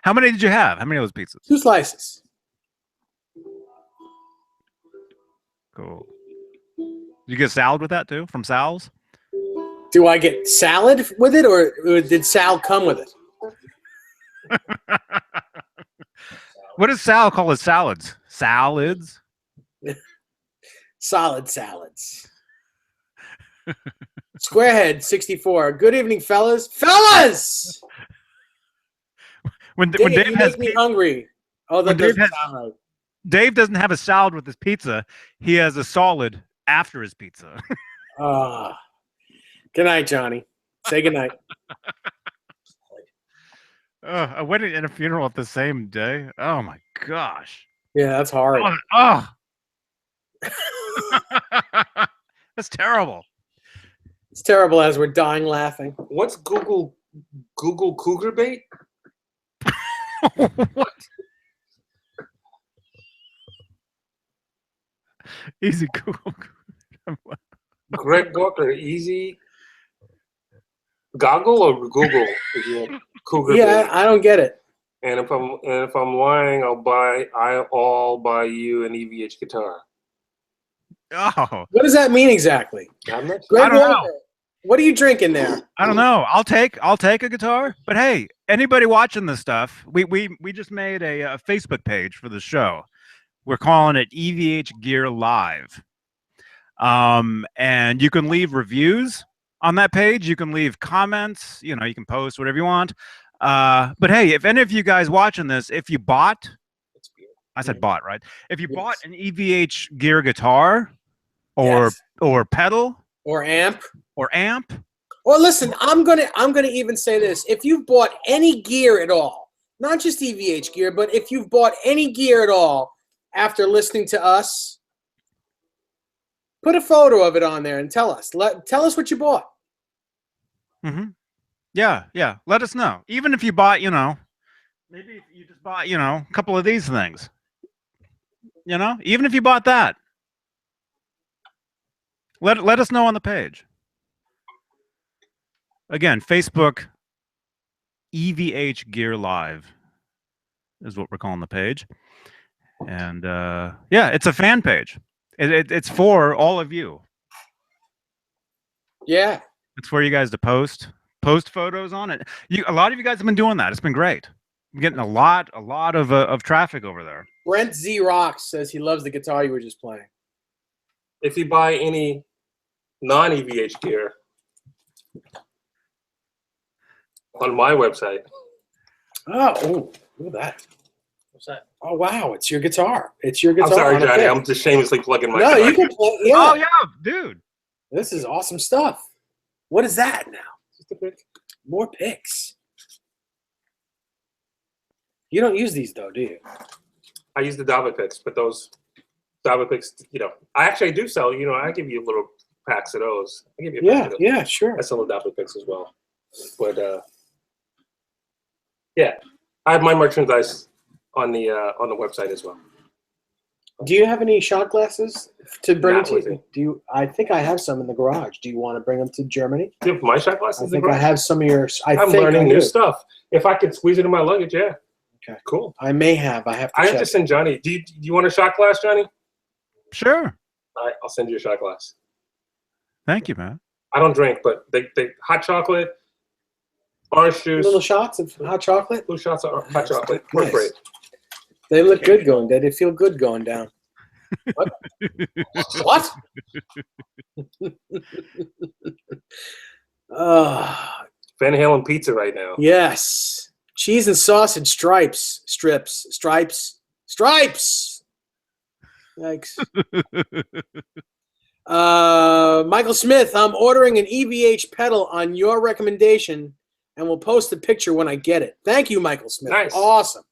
How many did you have? How many of those pizzas? 2 slices. Cool. Did you get salad with that too from Sal's? Do I get salad with it, or did Sal come with it? What does Sal call his salads? Salads? Solid salads. Squarehead 64. Good evening, fellas. Fellas! When Dave has me hungry. Oh, that doesn't sound right. Dave doesn't have a salad with his pizza. He has a solid after his pizza. Good night, Johnny. Say good night. A wedding and a funeral at the same day. Oh my gosh. Yeah, that's hard. That's terrible. It's terrible as we're dying laughing. What's Google Cougar bait? What? Easy Google. Greg Walker, easy goggle or Google? Cougar Yeah, bait. I don't get it. And if I'm lying, I'll buy you an EVH guitar. Oh, What does that mean exactly? I'm not Greg I don't know. Walker, what are you drinking there? I don't know. I'll take a guitar. But hey, anybody watching this stuff, we just made a Facebook page for the show. We're calling it EVH Gear Live. And you can leave reviews on that page. You can leave comments. You know, you can post whatever you want. But hey, if any of you guys watching this, if you bought, I said bought, right? If you bought an EVH Gear guitar or pedal or amp, or listen, I'm gonna even say this: if you've bought any gear at all, not just EVH gear, but if you've bought any gear at all after listening to us, put a photo of it on there and tell us. Tell us what you bought. Mm-hmm. Yeah. Let us know. Even if you bought, maybe if you just bought, a couple of these things. Even if you bought that. Let us know on the page. Again, Facebook EVH Gear Live is what we're calling the page. And it's a fan page. It's for all of you. Yeah. It's for you guys to post photos on it. A lot of you guys have been doing that. It's been great. I'm getting a lot of traffic over there. Brent Z Rocks says he loves the guitar you were just playing. If you buy any non-EVH gear on my website. Oh, look at that. What's that? Oh, wow. It's your guitar. It's your guitar. I'm sorry, on a Johnny. pick. I'm just shamelessly plugging my No, guitar. you can play. Yeah. Oh yeah, dude. This is awesome stuff. What is that now? More picks. You don't use these though, do you? I use the Dava picks, but those Dava picks, I actually do sell. I give you little packs of those. I give you a pack of those. Yeah, sure. I sell the Dava picks as well. But yeah, I have my merchandise on the website as well. Do you have any shot glasses to bring Not to with you? me. Do you? I think I have some in the garage. Do you want to bring them to Germany? Do you have my shot glasses? I think I have some of your. I'm learning new stuff. If I could squeeze it in my luggage, yeah. Okay. Cool. I may have. I have to I check. have to send Johnny. Do you want a shot glass, Johnny? Sure. All right, I'll send you a shot glass. Thank you, man. I don't drink, but they hot chocolate, orange juice, Little shots of hot chocolate. blue shots of hot chocolate. Work Nice. great. They look good going. They feel good going down. What? What? Van Halen pizza right now. Yes. Cheese and sausage stripes. Yikes. Michael Smith, I'm ordering an EVH pedal on your recommendation and we'll post a picture when I get it. Thank you, Michael Smith. Nice. Awesome.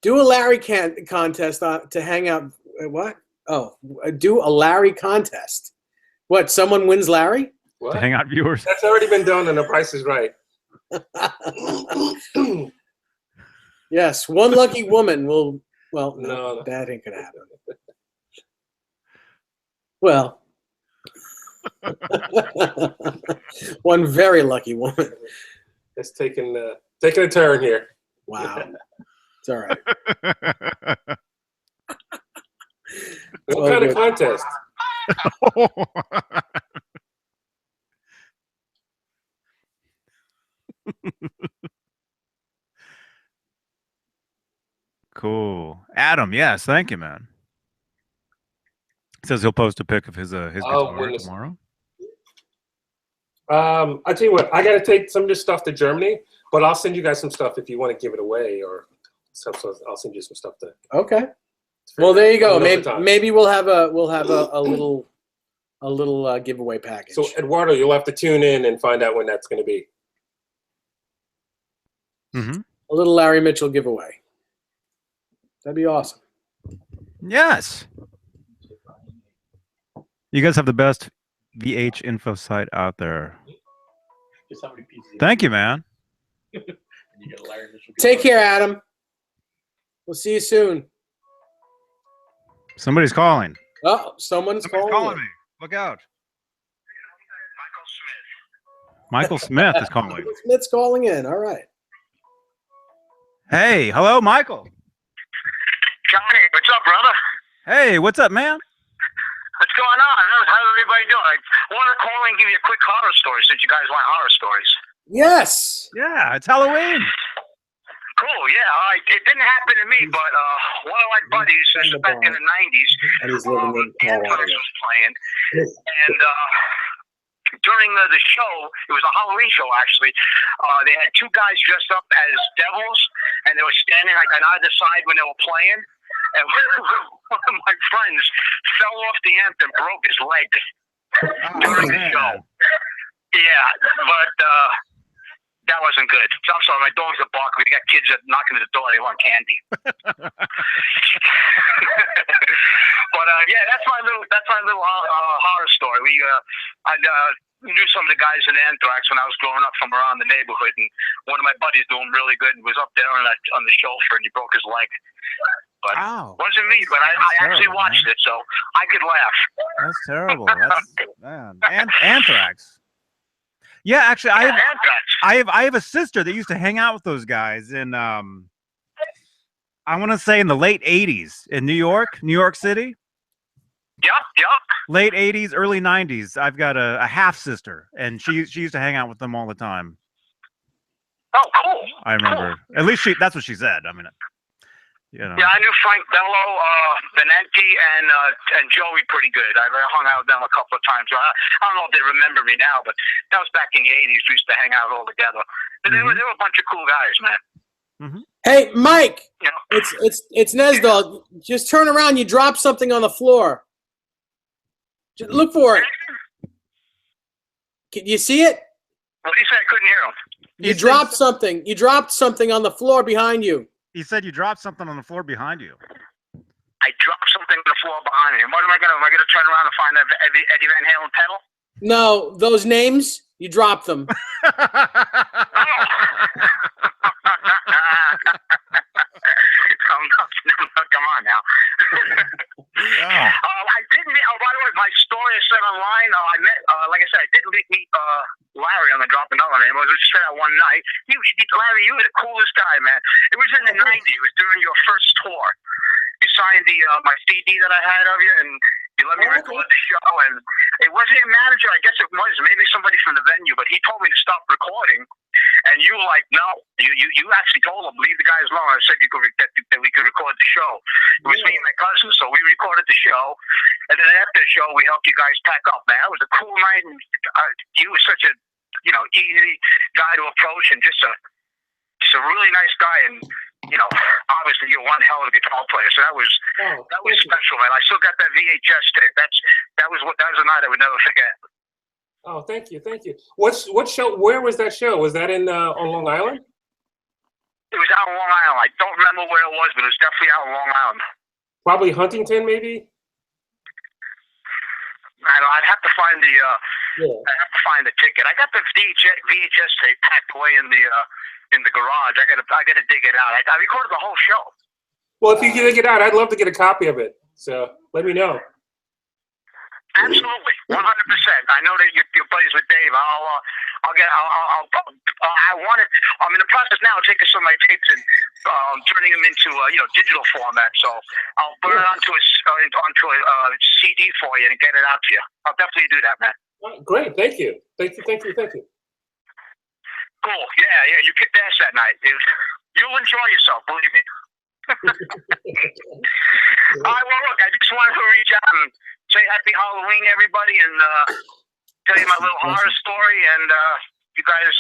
Do a Larry contest to hang out. What? Oh, do a Larry contest. What? Someone wins Larry? What? To hang out viewers. That's already been done, and the price is right. Yes, one lucky woman will. Well, No. that ain't gonna happen. Well, one very lucky woman. It's taking a turn here. Wow, it's all right. What kind of contest? Cool. Adam, yes, thank you, man. Says he'll post a pic of his guitar goodness. tomorrow. I'll tell you what. I got to take some of this stuff to Germany, but I'll send you guys some stuff if you want to give it away or stuff. So I'll send you some stuff to. Okay. Well, there you go. Another time. Maybe we'll have a little giveaway package. So Eduardo, you'll have to tune in and find out when that's going to be. Mm-hmm. A little Larry Mitchell giveaway. That'd be awesome. Yes. You guys have the best VH info site out there. Just how many pieces? Thank you, man. And you get a Larry Mitchell Take care, Adam. We'll see you soon. Somebody's calling. Oh, someone's calling. me. Look out. Michael Smith is calling. Michael Smith's calling in. All right. Hey, hello, Michael. Johnny, what's up, brother? Hey, what's up, man? What's going on? How's everybody doing? I want to call and give you a quick horror story since you guys want horror stories. Yes. Yeah, it's Halloween. Cool, yeah. All right. It didn't happen to me, but one of my buddies, this was back in the 90s, And he's living in Anthrax Colorado. was playing, and during the show, it was a Halloween show actually, they had two guys dressed up as devils, and they were standing like on either side when they were playing, and one of my friends fell off the amp and broke his leg during the show. Yeah, but that wasn't good. So I'm sorry, my dogs are barking. We got kids that knocking at the door. They want candy. But yeah, that's my little horror story. I knew some of the guys in Anthrax when I was growing up from around the neighborhood, and one of my buddies doing really good and was up there on the chauffeur, and he broke his leg. But Wow. wasn't me, but I actually terrible, watched man. it, so I could laugh. That's terrible. That's man. Anthrax. Yeah, actually, I have a sister that used to hang out with those guys in I want to say in the late '80s in New York City. Yep. Late 80s, early 90s. I've got a half sister, and she used to hang out with them all the time. Oh, cool. I remember. At least that's what she said. I mean, you know. Yeah, I knew Frank Bello, Benetti, and Joey pretty good. I hung out with them a couple of times. I don't know if they remember me now, but that was back in the 80s. We used to hang out all together. But they were a bunch of cool guys, man. Mm-hmm. Hey, Mike, You know? it's Nesdall. Just turn around. You dropped something on the floor. Just look for it. Can you see it? What did he say? I couldn't hear him. You dropped something. You dropped something on the floor behind you. He said you dropped something on the floor behind you. I dropped something on the floor behind me. What am I gonna turn around and find that Eddie Van Halen pedal? No, those names, you dropped them. Come on now. Yeah. I did meet. Oh, by the way, my story is set online. I met, like I said, I did meet Larry on the Drop Another Name. It was just that one night. Larry, you were the coolest guy, man. It was in the '90s. It was during your first tour. You signed my CD that I had of you, and you let me record the show. And it wasn't your manager. I guess it was maybe somebody from the venue, but he told me to stop recording. And you were like, no, you actually told him, leave the guys alone. I said that we could record the show. It was me and my cousin, so we recorded the show. And then after the show, we helped you guys pack up, man. It was a cool night. And you were such a, easy guy to approach, and just a really nice guy. And, obviously you're one hell of a guitar player. So that was special, man. I still got that VHS tape. That was a night I would never forget. Oh, thank you. What show? Where was that show? Was that on Long Island? It was out on Long Island. I don't remember where it was, but it was definitely out on Long Island. Probably Huntington, maybe. I'd have to find the ticket. I got the VHS tape packed away in the garage. I gotta dig it out. I recorded the whole show. Well, if you can dig it out, I'd love to get a copy of it. So let me know. Absolutely, 100%. I know that your buddies with Dave. I'm in the process now of taking some of my tapes and turning them into digital format. So I'll put it onto a CD for you and get it out to you. I'll definitely do that, man. Oh, great, thank you. Cool. Yeah. You kicked ass that night, dude. You'll enjoy yourself, believe me. All right. Well, look, I just wanted to reach out and say happy Halloween, everybody, and tell you my little horror story. And you guys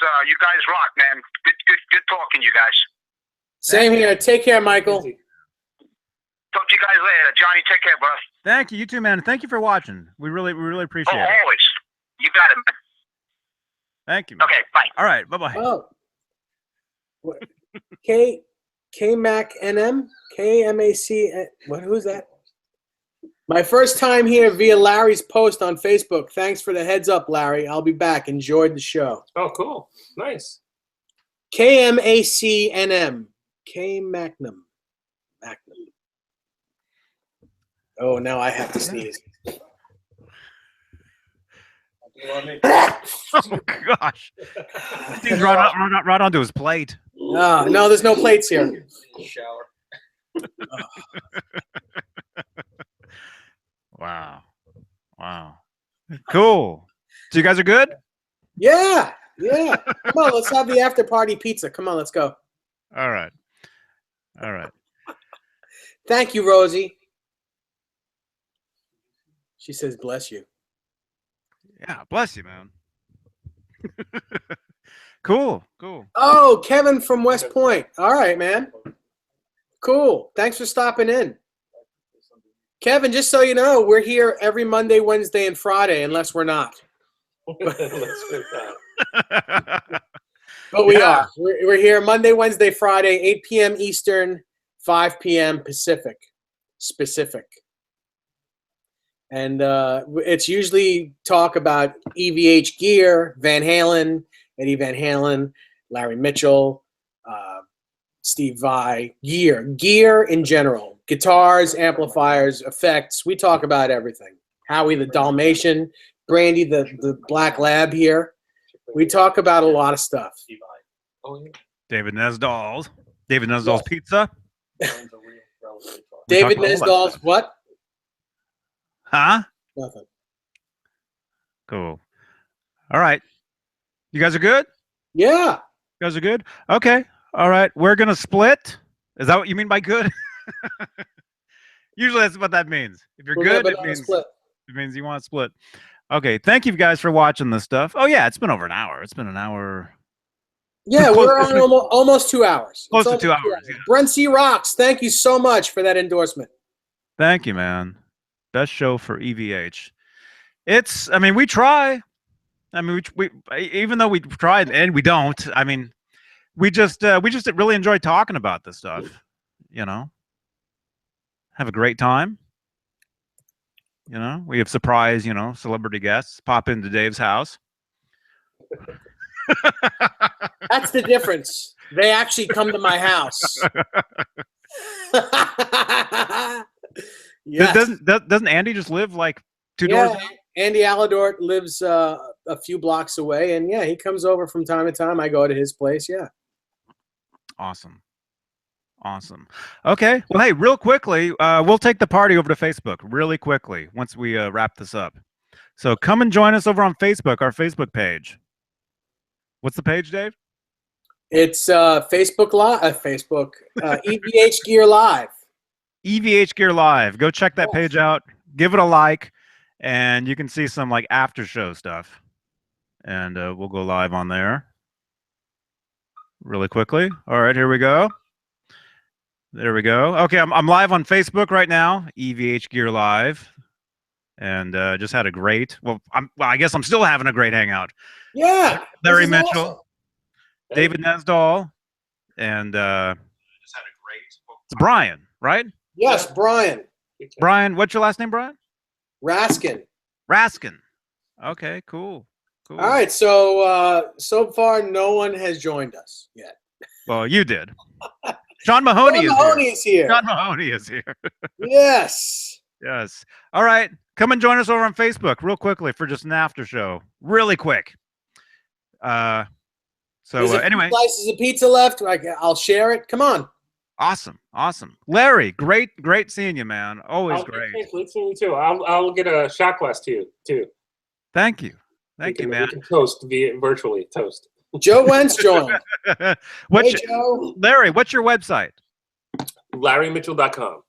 rock, man. Good talking, you guys. Same here. Take care, Michael. Talk to you guys later. Johnny, take care, bro. Thank you. You too, man. Thank you for watching. We really appreciate it. Always. You got it, man. Thank you, man. Okay, bye. All right. Bye-bye. Oh. What? K-Mac NM? K-M-A-C. What? Who's that? My first time here via Larry's post on Facebook. Thanks for the heads up, Larry. I'll be back. Enjoyed the show. Oh, cool. Nice. K-M-A-C-N-M. K-Magnum. Magnum. Oh, now I have to sneeze. Oh gosh! He's right onto his plate. No, there's no plates here. Shower. Wow. Cool. So you guys are good? Yeah. Come on, let's have the after party pizza. Come on, let's go. All right. Thank you, Rosie. She says, bless you. Yeah, bless you, man. Cool. Oh, Kevin from West Point. All right, man. Cool. Thanks for stopping in. Kevin, just so you know, we're here every Monday, Wednesday, and Friday, unless we're not. But we are. We're here Monday, Wednesday, Friday, 8 p.m. Eastern, 5 p.m. Pacific. And it's usually talk about EVH gear, Van Halen, Eddie Van Halen, Larry Mitchell, Steve Vai, gear in general, guitars, amplifiers, effects. We talk about everything. Howie the Dalmatian, Brandy the Black Lab here. We talk about a lot of stuff. David Nesdall's Pizza. David Nesdall's what? Huh? Nothing. Cool. All right. You guys are good? Yeah. You guys are good? Okay. All right. We're going to split. Is that what you mean by good? Usually that's what that means. If you're We're good, gonna split. it means you want to split. Okay. Thank you guys for watching this stuff. Oh, yeah. It's been over an hour. It's been an hour. Yeah, Close- we're on almost 2 hours. Close It's to almost 2 hours. Yeah. Brent C. Rocks, thank you so much for that endorsement. Thank you, man. Best show for EVH. I mean, we try. I mean, we even though we try and we don't. I mean, we just really enjoy talking about this stuff. You know, have a great time. You know, we have surprise, celebrity guests pop into Dave's house. That's the difference. They actually come to my house. Yes. Doesn't Andy just live like 2 doors down? Andy Aladort lives a few blocks away, and yeah, he comes over from time to time. I go to his place. Yeah. Awesome. Okay. Well, hey, real quickly, we'll take the party over to Facebook really quickly once we wrap this up. So come and join us over on Facebook, our Facebook page. What's the page, Dave? It's Facebook Live. EVH Gear Live. EVH Gear Live. Go check that page out. Give it a like, and you can see some like after show stuff. And we'll go live on there really quickly. All right, here we go. There we go. Okay, I'm live on Facebook right now. EVH Gear Live, and just had a great. Well, I guess I'm still having a great hangout. Yeah. Larry Mitchell, awesome. David Nesdall, and just had a great. It's Brian, right? Yes, Brian. Brian, what's your last name, Brian? Raskin. Raskin. Okay, cool. All right, so so far no one has joined us yet. Well, you did. John Mahoney is here. John Mahoney is here. Yes. Yes. All right. Come and join us over on Facebook real quickly for just an after show. Really quick. Anyway. Slices of pizza left. I'll share it. Come on. Awesome. Larry, great seeing you, man. Always great. Great seeing you too. I'll get a shot glass to you too. Thank you. Thank you, man. We can toast virtually toast. Joe Wentz joined. Joe. Larry, what's your website? LarryMitchell.com.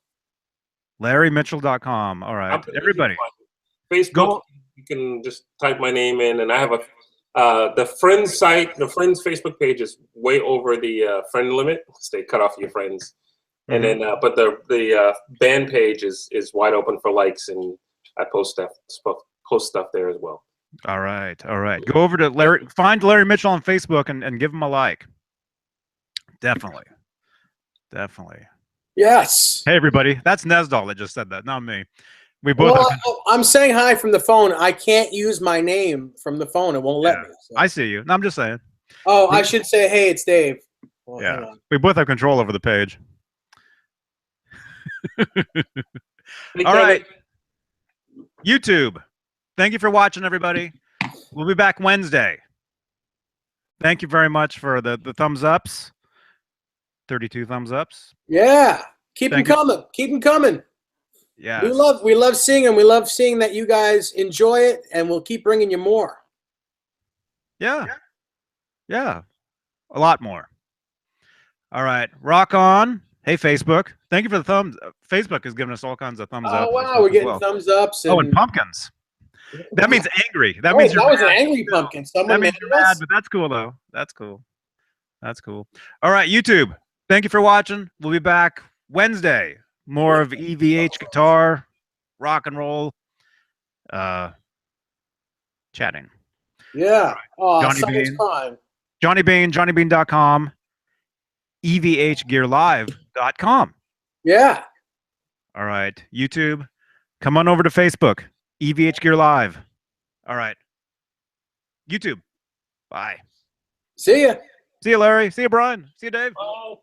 LarryMitchell.com. All right. Everybody. Facebook, you can just type my name in, and I have the Friends site, the Friends Facebook page is way over the friend limit. So they cut off your friends. And then, but the band page is wide open for likes, and I post stuff there as well. All right. Go over to Larry. Find Larry Mitchell on Facebook and give him a like. Definitely. Yes. Hey, everybody. That's Nesdall that just said that, not me. We both. Well, I'm saying hi from the phone. I can't use my name from the phone. It won't let me. So. I see you. No, I'm just saying. Oh, I should say, hey, it's Dave. Well, yeah. We both have control over the page. All right. YouTube. Thank you for watching, everybody. We'll be back Wednesday. Thank you very much for the thumbs ups. 32 thumbs ups. Yeah. Keep them coming. Yeah. We love seeing them. We love seeing that you guys enjoy it, and we'll keep bringing you more. Yeah. A lot more. All right. Rock on. Hey, Facebook. Thank you for the thumbs. Facebook has given us all kinds of thumbs up. Oh, wow. We're getting thumbs ups. And pumpkins. That means angry. That means that was an angry pumpkin. That means you're mad, but that's cool, though. That's cool. All right, YouTube. Thank you for watching. We'll be back Wednesday. More of EVH guitar, rock and roll, chatting. Yeah. Right. Oh, Johnny Beane. Fine. Johnny Beane, JohnnyBeane.com, EVHGearLive.com. Yeah. All right, YouTube. Come on over to Facebook, EVH Gear Live. All right. YouTube. Bye. See ya. See you, Larry. See you, Brian. See you, Dave. Oh.